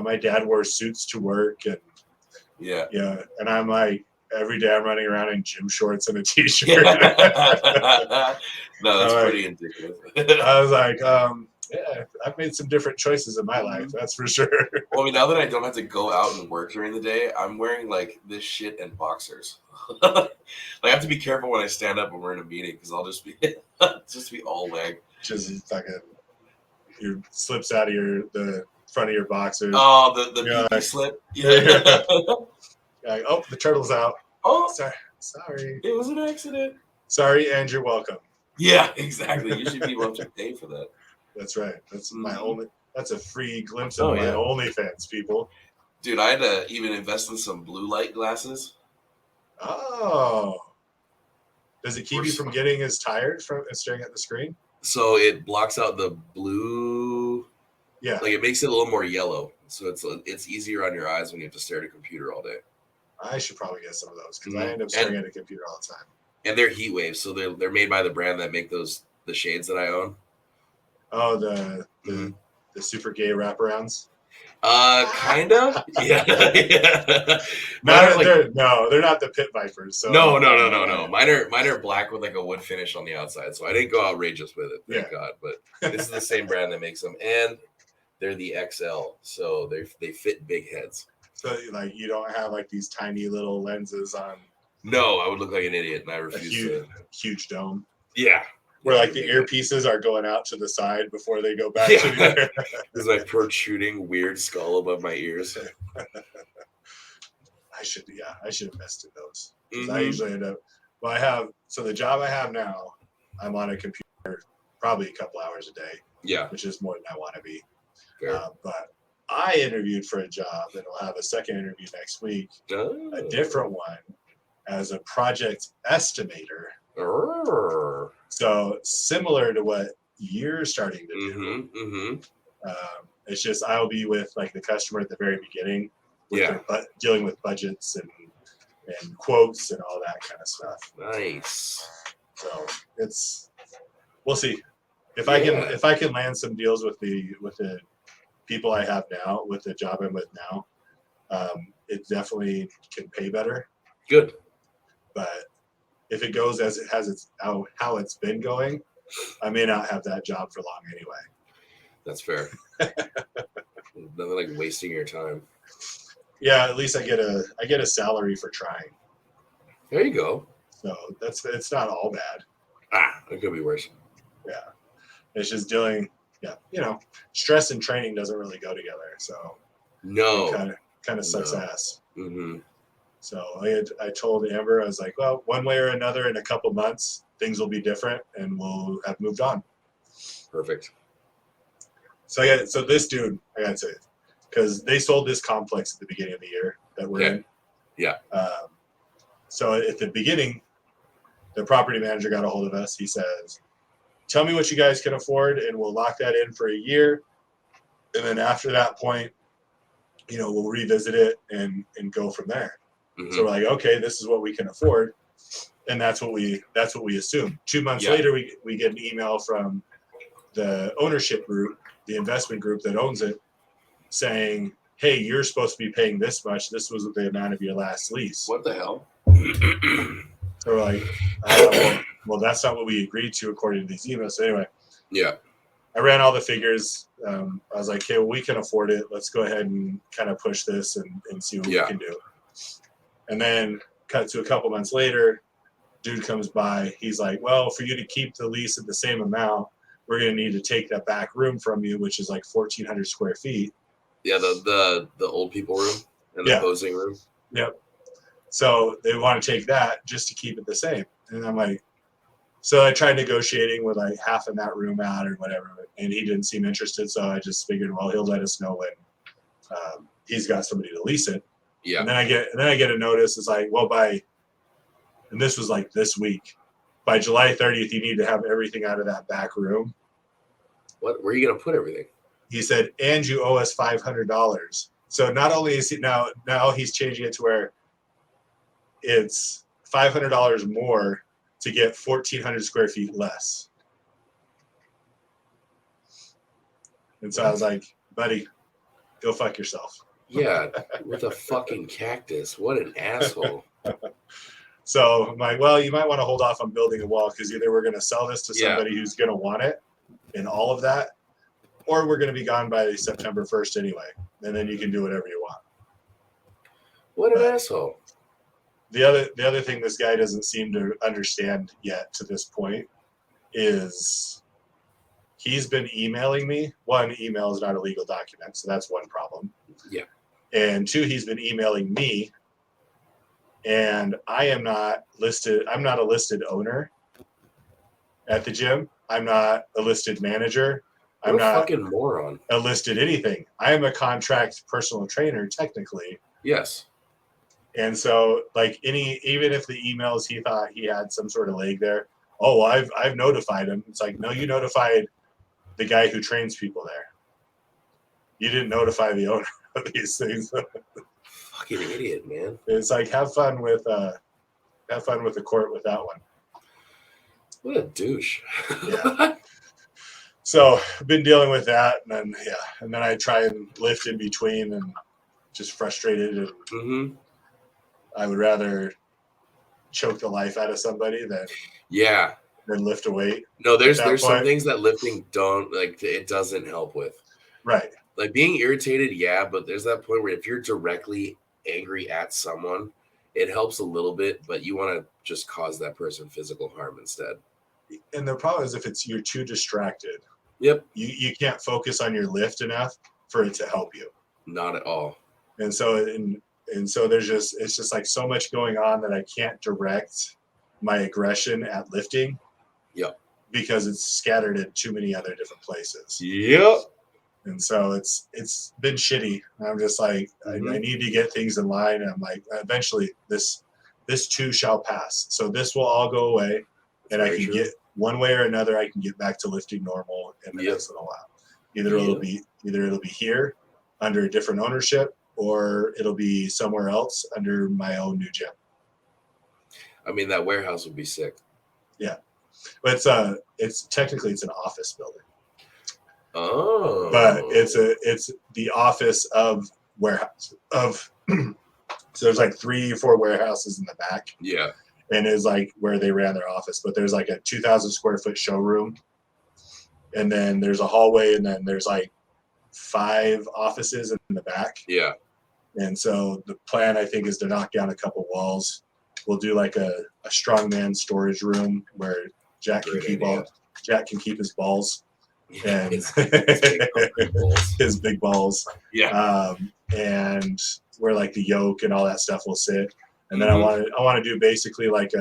my dad wore suits to work, and and I'm like, every day I'm running around in gym shorts and a t-shirt. No, that's pretty indicative. I was like, I've made some different choices in my life, that's for sure. Well, I mean, now that I don't have to go out and work during the day, I'm wearing like this shit and boxers. I have to be careful when I stand up when we're in a meeting because I'll just be all leg. Just fucking, your slips out of the front of your boxers. Oh, the PP slip. Yeah. Like, oh, the turtle's out. Oh, sorry. It was an accident. Sorry, and you're welcome. Yeah, exactly. You should be able to pay for that. That's right. That's that's a free glimpse of my OnlyFans, people. Dude, I had to even invest in some blue light glasses. Oh. Does it keep you from getting as tired from staring at the screen? So it blocks out the blue. Yeah. Like it makes it a little more yellow. So it's easier on your eyes when you have to stare at a computer all day. I should probably get some of those because I end up staring at a computer all the time. And they're heat waves, so they're made by the brand that make the shades that I own. Oh, the super gay wraparounds. Kinda. Yeah. They're not the Pit Vipers. So No. Mine are black with like a wood finish on the outside, so I didn't go outrageous with it, thank God. But this is the same brand that makes them, and they're the XL, so they fit big heads. So like you don't have like these tiny little lenses on. No, I would look like an idiot, and I refuse huge dome. Yeah. Where like the earpieces are going out to the side before they go back to the ear. There's like protruding weird skull above my ears. I should invest in those. I usually end up. Well, the job I have now, I'm on a computer probably a couple hours a day. Yeah. Which is more than I want to be. But I interviewed for a job and will have a second interview next week. Oh. A different one as a project estimator. So similar to what you're starting to do. It's just I'll be with like the customer at the very beginning, dealing with budgets and quotes and all that kind of stuff. Nice. So we'll see if I can land some deals with the people I have now, with the job I'm with now. It definitely can pay better. Good. But if it goes as it has how it's been going, I may not have that job for long anyway. That's fair. Nothing like wasting your time. Yeah, at least I get a salary for trying. There you go. So it's not all bad. It could be worse. Yeah. It's just dealing, stress and training doesn't really go together. So No. it kind of sucks No. ass. Mm-hmm. So I told Amber, I was like, well, one way or another, in a couple months, things will be different and we'll have moved on. Perfect. So this dude, I got to say, because they sold this complex at the beginning of the year that we're in. Yeah. So at the beginning, the property manager got a hold of us. He says, tell me what you guys can afford and we'll lock that in for a year. And then after that point, we'll revisit it and go from there. Mm-hmm. So we're like, okay, this is what we can afford. And that's what we assume. 2 months later, we get an email from the ownership group, the investment group that owns it, saying, hey, you're supposed to be paying this much. This was the amount of your last lease. What the hell? So we're like, well, that's not what we agreed to according to these emails. So anyway, Yeah. I ran all the figures. I was like, okay, well, we can afford it. Let's go ahead and kind of push this and see what we can do. And then cut to a couple months later, dude comes by. He's like, well, for you to keep the lease at the same amount, we're going to need to take that back room from you, which is like 1,400 square feet. Yeah, the old people room and the posing room. Yep. So they want to take that just to keep it the same. And I'm like, so I tried negotiating with like half of that room out or whatever, and he didn't seem interested. So I just figured, well, he'll let us know when he's got somebody to lease it. Yeah. And then I get a notice. It's like, well, and this was like this week, by July 30th, you need to have everything out of that back room. Where are you going to put everything? He said, and you owe us $500. So not only is he now he's changing it to where it's $500 more to get 1,400 square feet less. And so I was like, buddy, go fuck yourself. Yeah, with a fucking cactus. What an asshole. So I'm like, well, you might want to hold off on building a wall because either we're going to sell this to somebody who's going to want it and all of that, or we're going to be gone by September 1st anyway. And then you can do whatever you want. What an asshole. The other thing this guy doesn't seem to understand yet to this point is he's been emailing me. One, email is not a legal document, so that's one problem. Yeah. And two, he's been emailing me, and I am not listed. I'm not a listed owner at the gym. I'm not a listed manager. I'm not a fucking moron. A listed anything. I am a contract personal trainer, technically. Yes. And so, like even if the emails he thought he had some sort of leg there, oh, I've notified him. It's like, no, you notified the guy who trains people there. You didn't notify the owner of these things. Fucking idiot, man. It's like have fun with the court with that one. What a douche. Yeah. So I've been dealing with that, and then I try and lift in between, and just frustrated, and I would rather choke the life out of somebody than lift a weight. No, there's some things that lifting it doesn't help with. Right. Like being irritated, but there's that point where if you're directly angry at someone, it helps a little bit, but you want to just cause that person physical harm instead. And the problem is if you're too distracted. Yep. You can't focus on your lift enough for it to help you. Not at all. And so it's just like so much going on that I can't direct my aggression at lifting. Yep. Because it's scattered in too many other different places. Yep. And so it's been shitty. I'm just like, I need to get things in line. And I'm like, eventually this too shall pass. So this will all go away, and I can get one way or another. I can get back to lifting normal in the next little while. Either it'll be here under a different ownership, or it'll be somewhere else under my own new gym. I mean, that warehouse would be sick. Yeah, but it's technically an office building. Oh, but it's the office of warehouse of. So there's like 3 or 4 warehouses in the back. Yeah. And it's like where they ran their office, but there's like a 2,000 square foot showroom, and then there's a hallway, and then there's like 5 offices in the back. Yeah. And so the plan, I think, is to knock down a couple walls we'll do like a strongman storage room where Jack can Great keep idea. Jack can keep his balls and It's big balls. his big balls. Yeah. And where like the yoke and all that stuff will sit. And then I Mhm. want to do basically like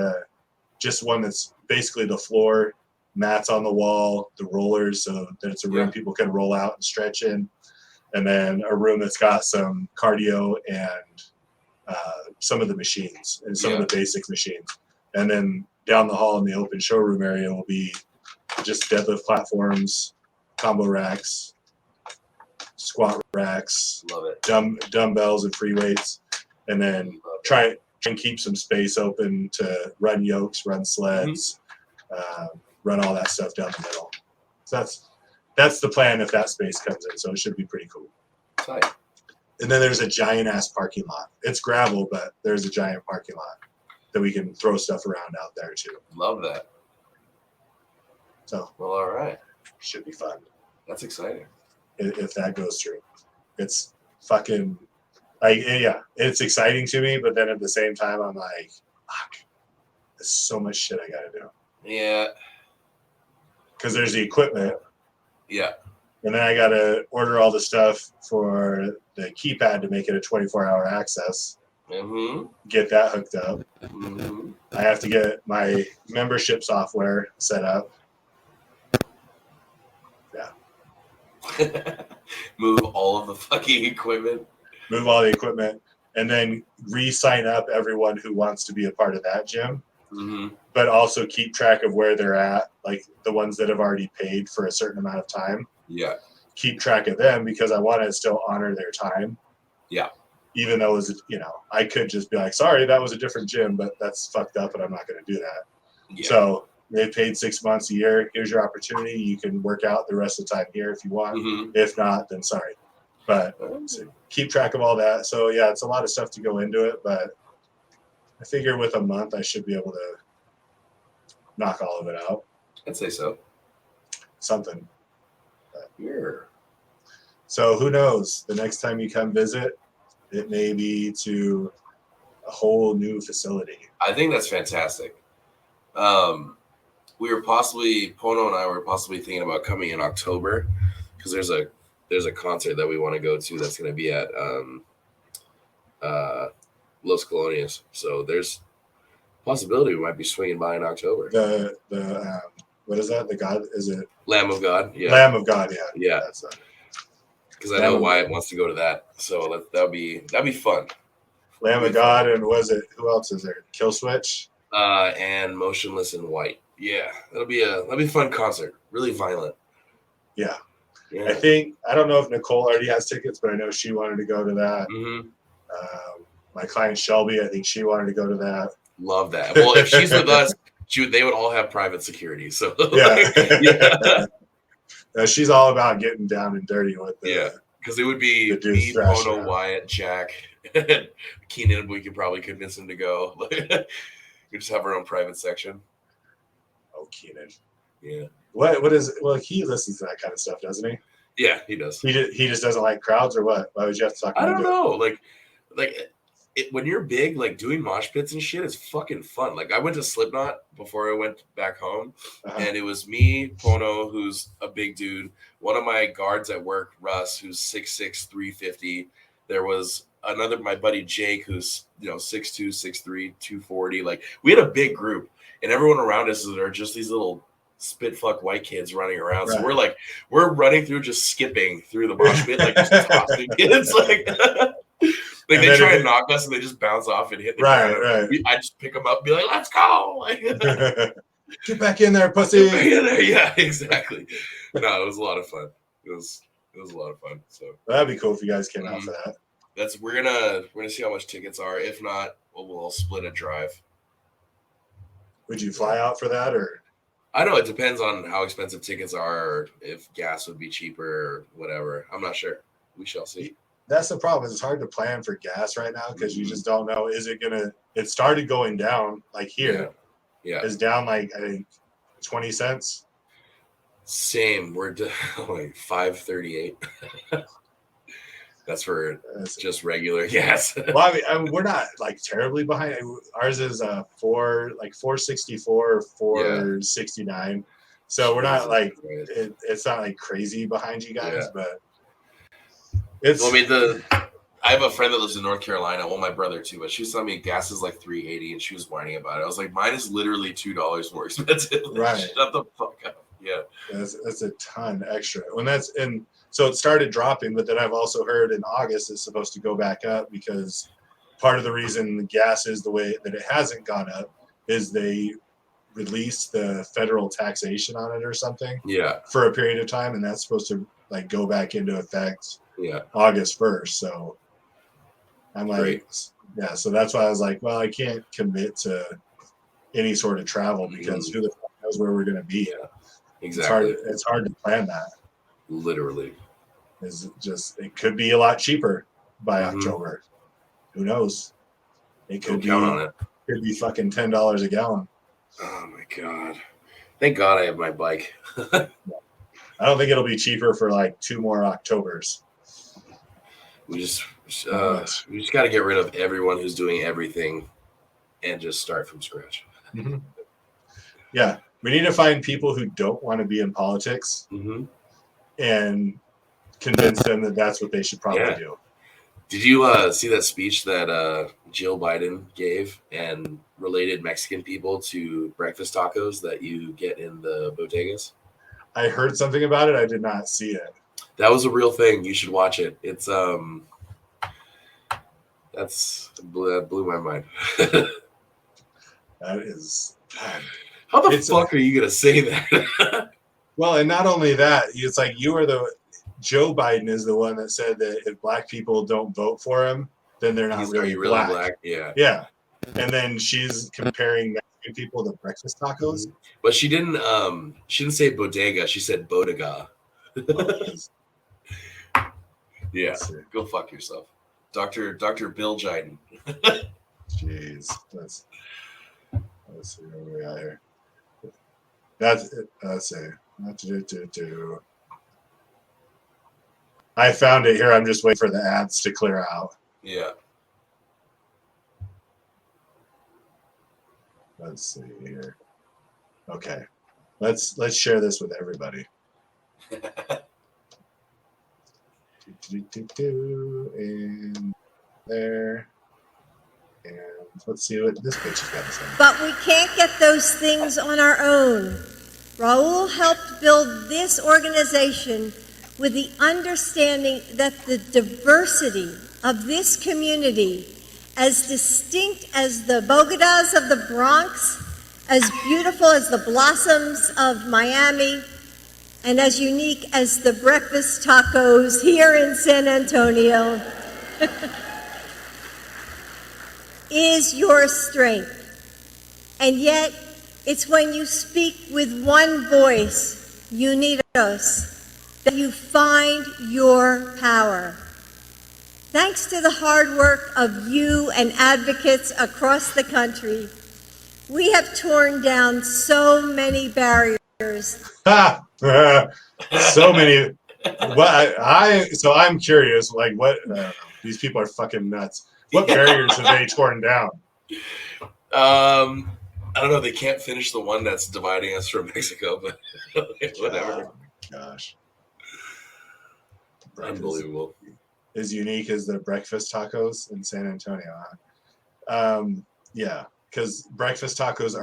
just one that's basically the floor, mats on the wall, the rollers, so that it's a room Yeah. people can roll out and stretch in, and then a room that's got some cardio and some of the machines and some of the basic machines. And then down the hall in the open showroom area will be just deadlift platforms, combo racks, squat racks, Love it. dumbbells and free weights, and then Love it. try and keep some space open to run yokes, run sleds, run all that stuff down the middle. So that's the plan if that space comes in. So it should be pretty cool. Tight. And then there's a giant ass parking lot. It's gravel, but there's a giant parking lot that we can throw stuff around out there too. Love that. So Well, all right. should be fun That's exciting. if that goes through. It's fucking like yeah, it's exciting to me, but then at the same time I'm like, fuck, there's so much shit I gotta do. Yeah. Because there's the equipment, Yeah. and then I gotta order all the stuff for the keypad to make it a 24-hour access. Mm-hmm. Get that hooked up. Mm-hmm. I have to get my membership software set up. Move all of the fucking equipment. Move all the equipment, and then re-sign up everyone who wants to be a part of that gym, Mm-hmm. but also keep track of where they're at, like the ones that have already paid for a certain amount of time. Yeah. Keep track of them because I want to still honor their time. Yeah. Even though I could just be like, sorry, that was a different gym, but that's fucked up, and I'm not going to do that. Yeah. So they paid 6 months a year. Here's your opportunity. You can work out the rest of the time here if you want. Mm-hmm. If not, then sorry. But so keep track of all that. So yeah, it's a lot of stuff to go into it, but I figure with a month I should be able to knock all of it out. I'd say so. Something. Here. So who knows? The next time you come visit, it may be to a whole new facility. I think that's fantastic. Pono and I were possibly thinking about coming in October because there's a concert that we want to go to that's going to be at Los Colonias. So there's a possibility we might be swinging by in October. The what is that? The God, is it Lamb of God, yeah, Lamb of God? Yeah, yeah. That's Because I know Wyatt wants to go to that, so that'd be fun. Lamb of God, and was it who else is there? Kill Switch. And Motionless in White. Yeah, that'll be a fun concert. Really violent. Yeah. Yeah. I don't know if Nicole already has tickets, but I know she wanted to go to that. Mm-hmm. My client Shelby, I think she wanted to go to that. Love that. Well, if she's with us, they would all have private security. So yeah. She's all about getting down and dirty with it. Yeah, because it would be me, Pono, Wyatt, Jack, Keenan. We could probably convince him to go. We just have our own private section. Oh, Keenan. Yeah. What is? Well, he listens to that kind of stuff, doesn't he? Yeah, he does. He just doesn't like crowds, or what? Why would you have to talk? I don't know. When you're big, like doing mosh pits and shit is fucking fun. Like I went to Slipknot before I went back home, and it was me, Pono, who's a big dude. One of my guards at work, Russ, who's 6'6", 350. There was my buddy Jake, who's 6'2", 6'3", 240. Like we had a big group, and everyone around us are just these little spit fuck white kids running around. Right. So we're running through, just skipping through the mosh pit, like just tossing kids, like. Like they try and knock us and they just bounce off and hit the ground. Right. I just pick them up and be like, let's go. Like, get back in there, pussy. Get back in there. Yeah, exactly. No, it was a lot of fun. It was a lot of fun. So that'd be cool if you guys came out for that. We're gonna see how much tickets are. If not, we'll split a drive. Would you fly out for that, or? I know it depends on how expensive tickets are, or if gas would be cheaper or whatever. I'm not sure. We shall see. That's the problem. It's hard to plan for gas right now because you just don't know. It started going down, like here. Yeah. It's down like, I think, 20 cents. Same. We're like $5.38. That's for That's- just regular gas. well, I mean, we're not like terribly behind. Ours is 464, 469. So we're not like it's not like crazy behind you guys, Yeah. but it's. Well, I mean, I have a friend that lives in North Carolina. Well, my brother too, but she was telling me gas is like $3.80, and she was whining about it. I was like, mine is literally $2 more expensive. Right. Shut the fuck up. Yeah. That's a ton extra. So it started dropping, but then I've also heard in August it's supposed to go back up because part of the reason the gas is the way that it hasn't gone up is they released the federal taxation on it or something Yeah. for a period of time, and that's supposed to like go back into effect Yeah. August 1st. So I'm like, Great. yeah. So that's why I was like, well, I can't commit to any sort of travel because who the fuck knows where we're going to be. Yeah. Exactly. It's hard to plan that. Literally. It could be a lot cheaper by Mhm. October. Who knows? It Don't could count on it. be fucking $10 a gallon. Oh my god. Thank God I have my bike. I don't think it'll be cheaper for like 2 more Octobers. We just got to get rid of everyone who's doing everything and just start from scratch. Mm-hmm. Yeah, we need to find people who don't want to be in politics Mm-hmm. and convince them that that's what they should probably do. Did you see that speech that Jill Biden gave and related Mexican people to breakfast tacos that you get in the bodegas? I heard something about it. I did not see it. That was a real thing. You should watch it. It's that blew my mind. That is God. How the fuck are you gonna say that? Well, and not only that, it's like Joe Biden is the one that said that if black people don't vote for him, then they're not really black. Yeah. Yeah. And then she's comparing Mexican people to breakfast tacos. But she didn't say bodega, she said bodega. Yeah. Go fuck yourself. Dr. Bill Jiden. Jeez. Let's see where we are here. That's it. Let's see. I found it here. I'm just waiting for the ads to clear out. Yeah. Let's see here. Okay. Let's share this with everybody. And there. And let's see what this bitch has got to say. But we can't get those things on our own. Raul helped build this organization with the understanding that the diversity of this community, as distinct as the Bogotas of the Bronx, as beautiful as the blossoms of Miami, and as unique as the breakfast tacos here in San Antonio, is your strength. And yet, it's when you speak with one voice, unidos, that you find your power. Thanks to the hard work of you and advocates across the country, we have torn down so many barriers. So many. So I'm curious, like what these people are fucking nuts. What barriers have they torn down? I don't know. They can't finish the one that's dividing us from Mexico, but whatever. Oh, gosh. Unbelievable. As unique as the breakfast tacos in San Antonio. Yeah, because breakfast tacos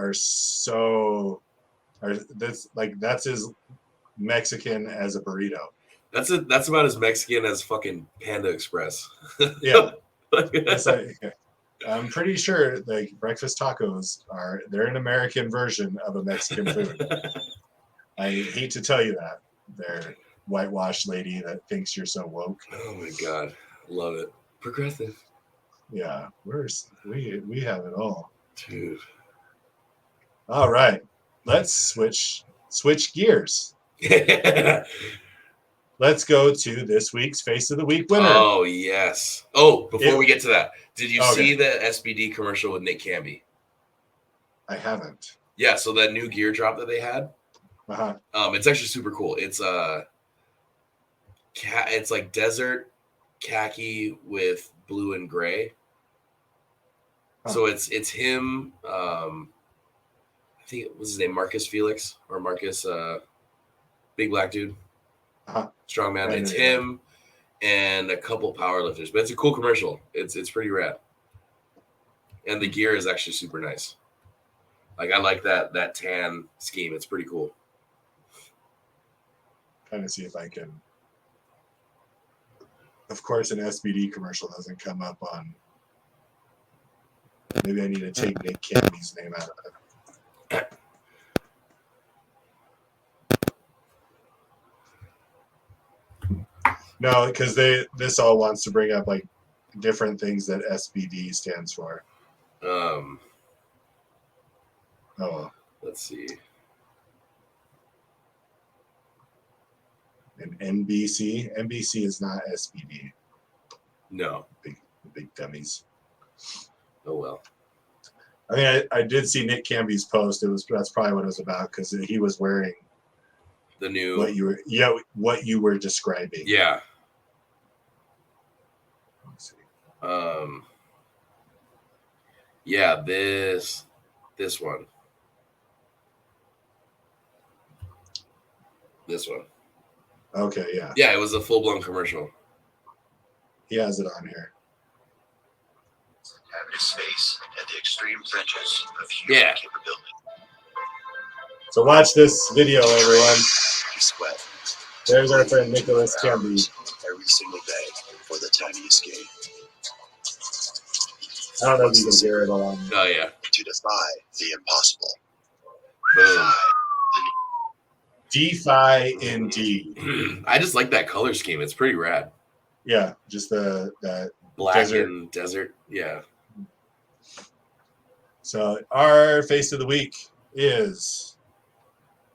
that's as Mexican as a burrito. That's about as Mexican as fucking Panda Express. Yeah. I'm pretty sure like breakfast tacos they're an American version of a Mexican food. I hate to tell you that. They're whitewashed lady that thinks you're so woke. Oh my god. Love it. Progressive. Yeah, we have it all. Dude. All right. Let's switch gears. Let's go to this week's Face of the Week winner. Oh, yes. Oh, before we get to that, did you see the SBD commercial with Nick Camby? I haven't. Yeah, so that new gear drop that they had, Uh-huh. it's actually super cool. It's like desert khaki with blue and gray. Huh. So it's him. I think it was his name Marcus Felix or Marcus, big black dude, Uh-huh. strong man. Right, It's right, him and a couple powerlifters, but it's a cool commercial. It's pretty rad, and the gear is actually super nice. Like I like that tan scheme. It's pretty cool. Trying to see if I can. Of course, an SBD commercial doesn't come up on. Maybe I need to take Nick Canby's name out of it. No, because this all wants to bring up like different things that SBD stands for. Um, Oh, well. let's see. And NBC. NBC is not SBD. No. Big dummies. Oh well. I mean, I did see Nick Canby's post. That's probably what it was about because he was wearing The new. what you were describing. Yeah. Let's see. Yeah. This one. This one. Okay, yeah, Yeah, it was a full-blown commercial. he has it on here. Having space at the extreme fringes of human Yeah. capability. So watch this video, everyone. He sweat. There's our friend Nicholas Canby. Every single day for the tiniest gain. I don't know if you can hear it along. Oh yeah. To defy the impossible. Boom. DeFi indeed. I just like that color scheme. It's pretty rad. Yeah, just that. Black Desert. and desert. Yeah. So our face of the week is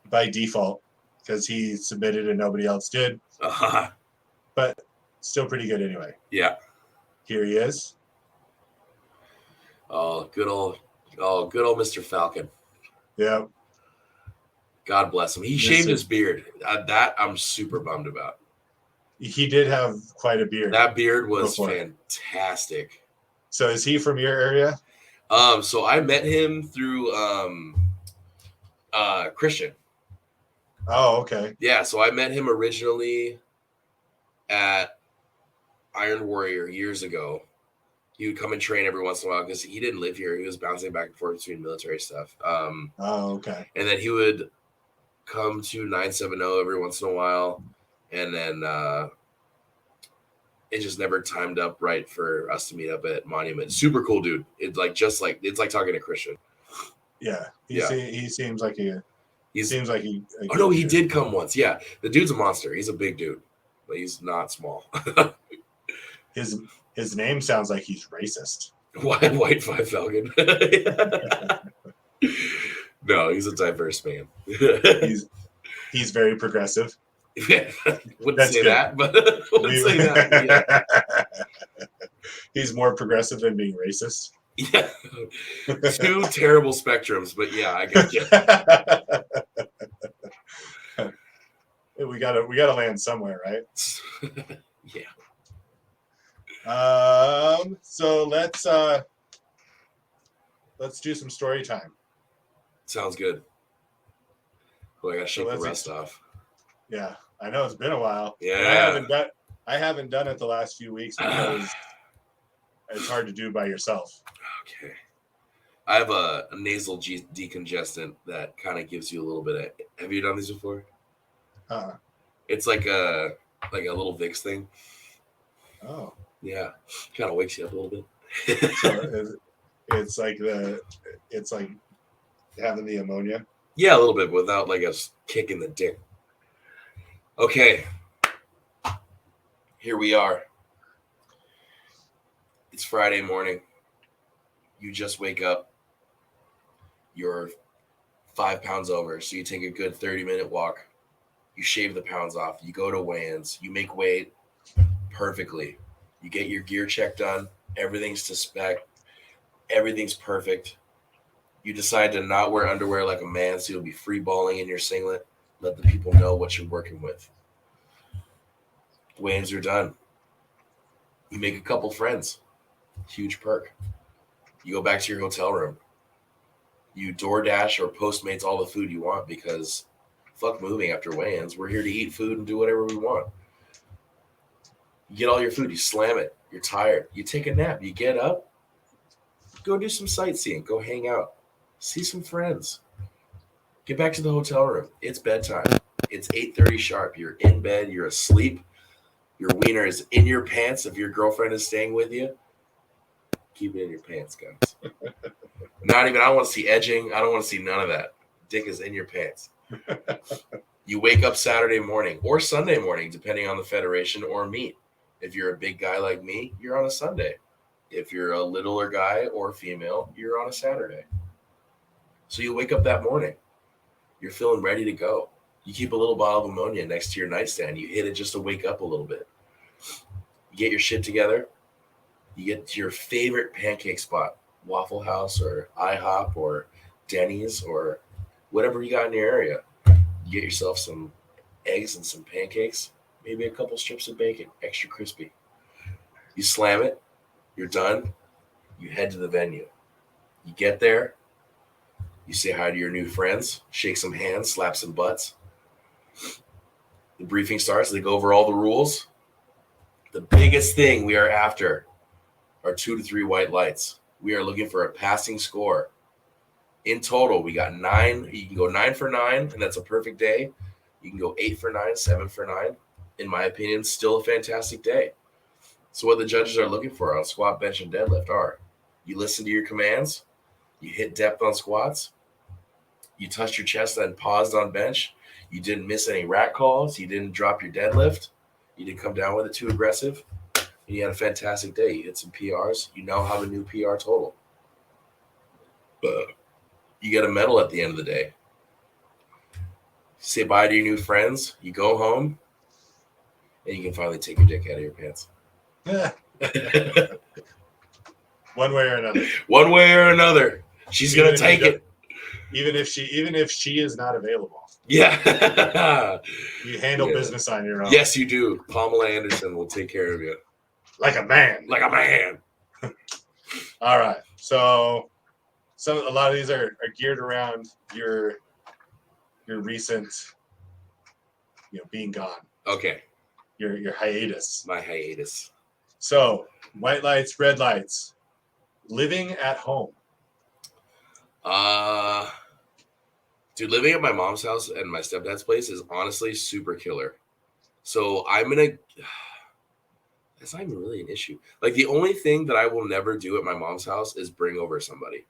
by default because he submitted and nobody else did, but still pretty good anyway. Yeah. Here he is. Oh, good old Mr. Falcon. Yeah, God bless him. He Yes, shaved sir. his beard. That I'm super bummed about. he did have quite a beard. That beard was Before. fantastic. So is he from your area? So I met him through Christian. Oh, okay. Yeah, so I met him originally at Iron Warrior years ago. He would come and train every once in a while because he didn't live here. He was bouncing back and forth between military stuff. Oh, okay. And then he would come to 970 every once in a while. And then it just never timed up right for us to meet up at Monument. Super cool dude. It's like talking to Christian. Yeah, Yeah. He seems like he. He's Seems like he. Oh no, he did come once. Yeah, the dude's a monster. He's a big dude, but he's not small. His name sounds like he's racist. White 5 Falcon. No, he's a diverse man. He's very progressive. Wouldn't That's say good. that, but wouldn't say that. He's more progressive than being racist. Yeah. Two terrible spectrums, but yeah, I got you. we gotta land somewhere, right? Yeah. So let's do some story time. Sounds good. Well, I gotta shake the let's rust off. Yeah, I know it's been a while. Yeah. I haven't done it the last few weeks because it's hard to do by yourself. Okay. I have a nasal decongestant that kind of gives you a little bit of. Have you done these before? It's like a little Vicks thing. Oh, Yeah, kind of wakes you up a little bit. so it's like having the ammonia. Yeah, a little bit without like a kick in the dick. Okay, here we are. It's Friday morning. You just wake up. You're 5 pounds over, so you take a good 30-minute walk. You shave the pounds off. You go to weigh-ins. You make weight perfectly. You get your gear check done. Everything's to spec. Everything's perfect. You decide to not wear underwear like a man, so you'll be free balling in your singlet. Let the people know what you're working with. Weigh-ins are done. You make a couple friends. Huge perk. You go back to your hotel room. You DoorDash or Postmates all the food you want because fuck moving after weigh-ins. We're here to eat food and do whatever we want. You get all your food. You slam it. You're tired. You take a nap. You get up. Go do some sightseeing. Go hang out. See some friends. Get back to the hotel room. It's bedtime. It's 8:30 sharp. You're in bed. You're asleep. Your wiener is in your pants if your girlfriend is staying with you. Keep it in your pants, guys. I don't want to see edging. I don't want to see none of that. Dick is in your pants. You wake up Saturday morning or Sunday morning, depending on the federation or meet. If you're a big guy like me, you're on a Sunday. If you're a littler guy or female, you're on a Saturday. So you wake up that morning. You're feeling ready to go. You keep a little bottle of ammonia next to your nightstand. You hit it just to wake up a little bit. You get your shit together. You get to your favorite pancake spot, Waffle House or IHOP or Denny's or whatever you got in your area. You get yourself some eggs and some pancakes, maybe a couple strips of bacon, extra crispy. You slam it. You're done. You head to the venue. You get there. You say hi to your new friends, shake some hands, slap some butts. The briefing starts. They go over all the rules. The biggest thing we are after are 2 to 3 white lights. We are looking for a passing score. In total, we got 9. You can go 9 for 9, and that's a perfect day. You can go 8 for 9, 7 for 9. In my opinion, still a fantastic day. So what the judges are looking for on squat, bench, and deadlift are you listen to your commands, you hit depth on squats, you touched your chest and paused on bench, you didn't miss any rack calls, you didn't drop your deadlift, you didn't come down with it too aggressive, and you had a fantastic day. You hit some PRs. You now have a new PR total. You get a medal at the end of the day. Say bye to your new friends. You go home, and you can finally take your dick out of your pants. One way or another. One way or another. She's going to take it. Even if she is not available. Yeah. You handle business on your own. Yes, you do. Pamela Anderson will take care of you. Like a man. Like a man. All right. So a lot of these are geared around your recent, being gone. Okay. Your hiatus. My hiatus. So white lights, red lights, living at home. Dude, living at my mom's house and my stepdad's place is honestly super killer. So that's not even really an issue. Like the only thing that I will never do at my mom's house is bring over somebody.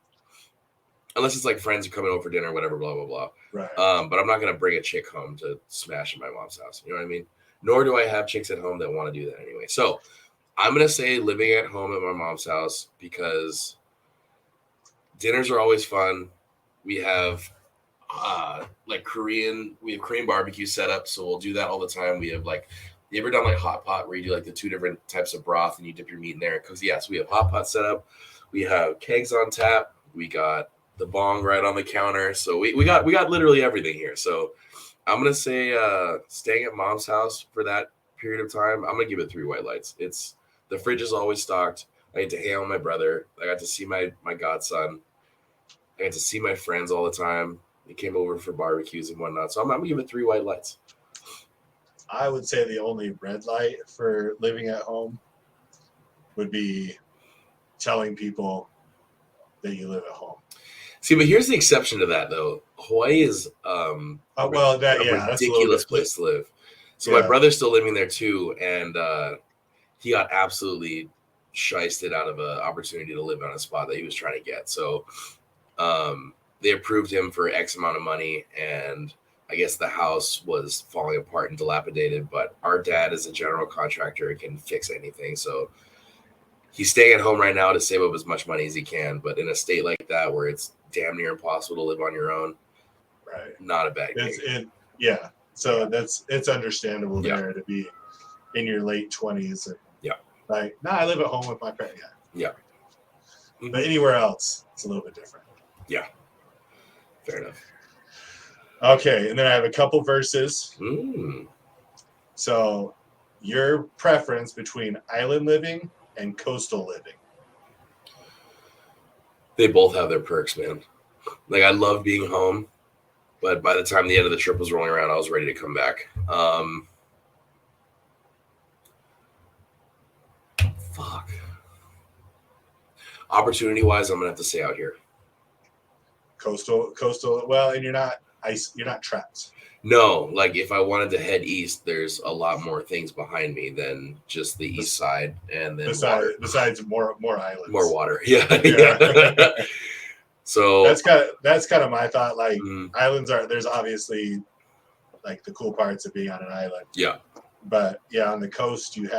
Unless it's like friends are coming over for dinner, whatever, blah, blah, blah. Right. But I'm not going to bring a chick home to smash at my mom's house. You know what I mean? Nor do I have chicks at home that want to do that anyway. So I'm going to say living at home at my mom's house because dinners are always fun. We have Korean barbecue set up. So we'll do that all the time. We have you ever done hot pot where you do the 2 different types of broth and you dip your meat in there? Because yes, we have hot pot set up. We have kegs on tap. We got the bong right on the counter. So we got literally everything here. So I'm going to say staying at mom's house for that period of time, I'm going to give it 3 white lights. The fridge is always stocked. I get to hang out with my brother. I got to see my godson. I got to see my friends all the time. They came over for barbecues and whatnot. So I'm going to give it 3 white lights. I would say the only red light for living at home would be telling people that you live at home. See, but here's the exception to that, though. Hawaii is a ridiculous place to live. So my brother's still living there, too, and he got absolutely shysted out of an opportunity to live on a spot that he was trying to get. So they approved him for X amount of money, and I guess the house was falling apart and dilapidated, but our dad is a general contractor and can fix anything. So he's staying at home right now to save up as much money as he can, but in a state like that where it's damn near impossible to live on your own, right? Not a bad gig. So it's understandable there to be in your late 20s. And I live at home with my parents. Yeah. Mm-hmm. But anywhere else, it's a little bit different. Yeah. Fair enough. Okay, and then I have a couple verses. Mm. So your preference between island living and coastal living. They both have their perks, man. Like, I love being home, but by the time the end of the trip was rolling around, I was ready to come back. Fuck. Opportunity-wise, I'm gonna have to stay out here. Coastal. Well, and you're not trapped. No, like if I wanted to head east, there's a lot more things behind me than just the east side, and then water. Besides more islands, more water. Yeah. Yeah. So that's kind of my thought. Like islands there's obviously like the cool parts of being on an island. Yeah. But yeah, on the coast you're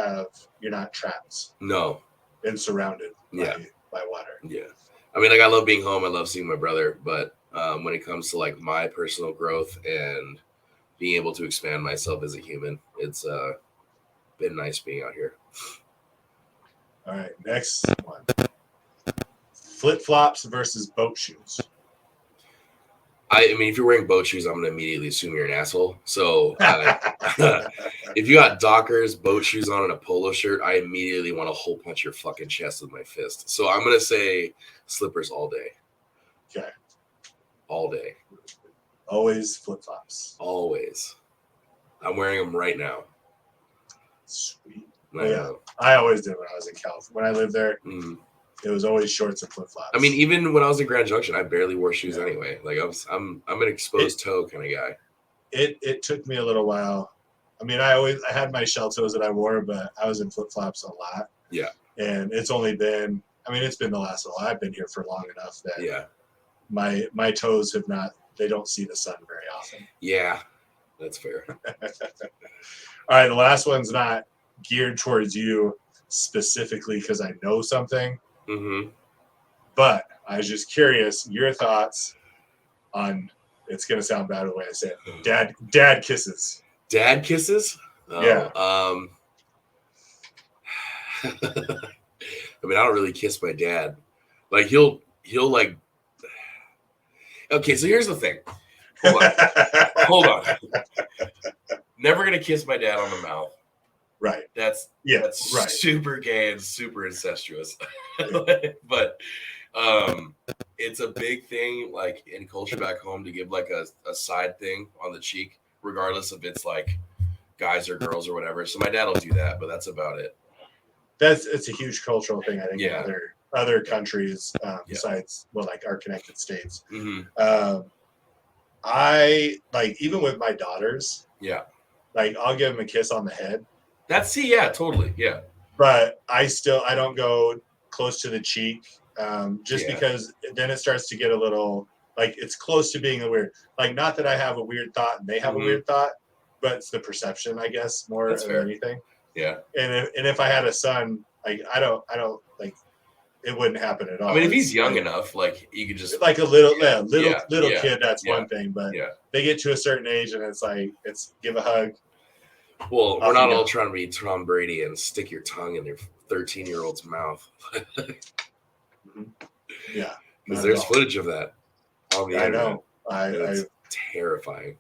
not trapped. No. And surrounded by water. Yeah. I mean, like, I love being home. I love seeing my brother, but when it comes to like my personal growth and being able to expand myself as a human, it's been nice being out here. All right, next one. Flip-flops versus boat shoes. I mean, if you're wearing boat shoes, I'm going to immediately assume you're an asshole. So if you got Dockers, boat shoes on, and a polo shirt, I immediately want to hole punch your fucking chest with my fist. So I'm going to say slippers all day. Okay. All day. Always flip-flops. Always. I'm wearing them right now. Sweet. Yeah. I always did when I was in California. When I lived there, it was always shorts and flip-flops. I mean, even when I was in Grand Junction, I barely wore shoes anyway. Like I'm an exposed toe kind of guy. It took me a little while. I mean, I had my shell toes that I wore, but I was in flip-flops a lot. Yeah. And it's only been, it's been the last while. I've been here for long enough that my toes they don't see the sun very often. Yeah, that's fair. All right, the last one's not geared towards you specifically because I know something. Mm-hmm. But I was just curious, your thoughts on, it's going to sound bad the way I say it, dad kisses. Dad kisses? Oh, yeah. I mean, I don't really kiss my dad. Like, he'll like, okay, so here's the thing. Hold on. Never going to kiss my dad on the mouth. Right. That's right. Super gay and super incestuous. But it's a big thing, like in culture back home, to give like a side thing on the cheek, regardless if it's like guys or girls or whatever. So my dad will do that, but that's about it. It's a huge cultural thing, I think, Yeah. in other countries besides like our connected states. Mm-hmm. I like, even with my daughters. Yeah. Like, I'll give them a kiss on the head. Totally. Yeah. But I don't go close to the cheek, because then it starts to get a little, like, it's close to being a weird, like, not that I have a weird thought and they have a weird thought, but it's the perception, I guess, more than anything. Yeah. And if I had a son, like, I don't like, it wouldn't happen at all. I mean, if he's young enough, like, you could just like a little kid, that's one thing, but they get to a certain age and it's give a hug. Well, we're not all trying to be Tom Brady and stick your tongue in your 13-year-old's mouth. Yeah. Because there's footage of that on the internet. I know. It's terrifying.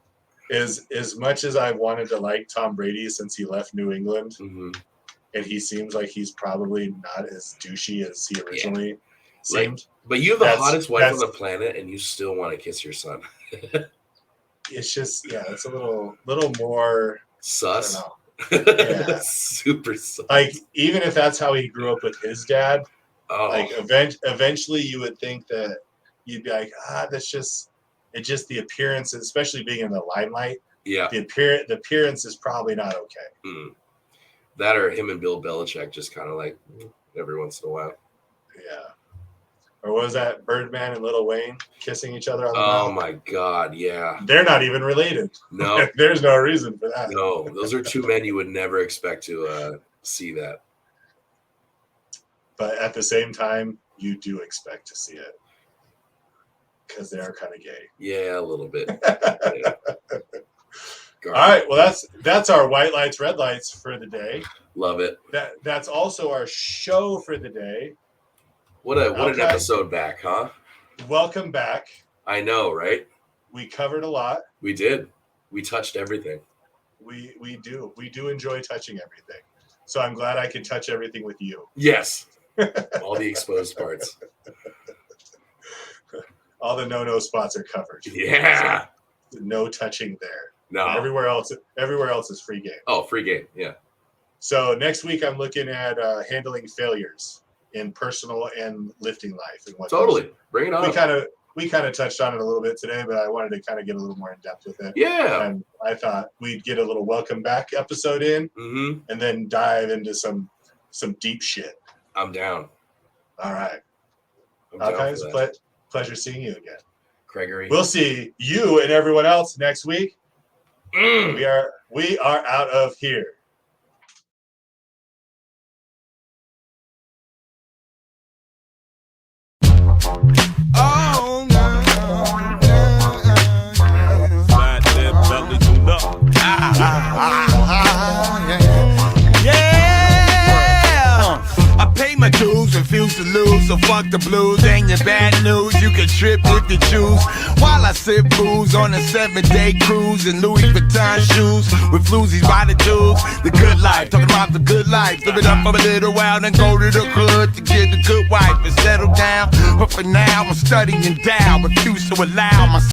As much as I wanted to like Tom Brady since he left New England, and he seems like he's probably not as douchey as he originally seemed. But you have the hottest wife on the planet, and you still want to kiss your son. It's just, it's a little more sus. I don't know. Yeah. Super sus. Like, even if that's how he grew up with his dad, like eventually you would think that you'd be like, it's just the appearance, especially being in the limelight. Yeah. The appearance is probably not okay. That or him and Bill Belichick just kind of like every once in a while. Yeah. Or what was that, Birdman and Lil Wayne kissing each other on the mouth? Oh my God, yeah. They're not even related. No. There's no reason for that. No, those are two men you would never expect to see that. But at the same time, you do expect to see it. Because they are kind of gay. Yeah, a little bit. All right, well, that's our white lights, red lights for the day. Love it. That's also our show for the day. What an episode back, huh? Welcome back. I know, right? We covered a lot. We did. We touched everything. We do enjoy touching everything. So I'm glad I can touch everything with you. Yes. All the exposed parts. All the no spots are covered. Yeah. So no touching there. No. Everywhere else is free game. Oh, free game. Yeah. So next week I'm looking at handling failures in personal and lifting life and what Totally. Bring it on. We kind of touched on it a little bit today, but I wanted to kind of get a little more in depth with it. Yeah. And I thought we'd get a little welcome back episode in, and then dive into some deep shit. I'm down. All right. I'm down Guys, for that. pleasure seeing you again. Gregory. We'll see you and everyone else next week. We are out of here. Oh, flat lip, belly tuned up. Yeah. I pay my dues, refuse to lose, so fuck the blues. Ain't your bad news, you can trip if you choose. While I sip booze on a 7-day cruise in Louis Vuitton shoes with floozies by the dudes. The good life, talking about the good life. Live it up for a little while, then go to the hood to get a good wife and settle down. But for now, I'm studying down, refuse to allow my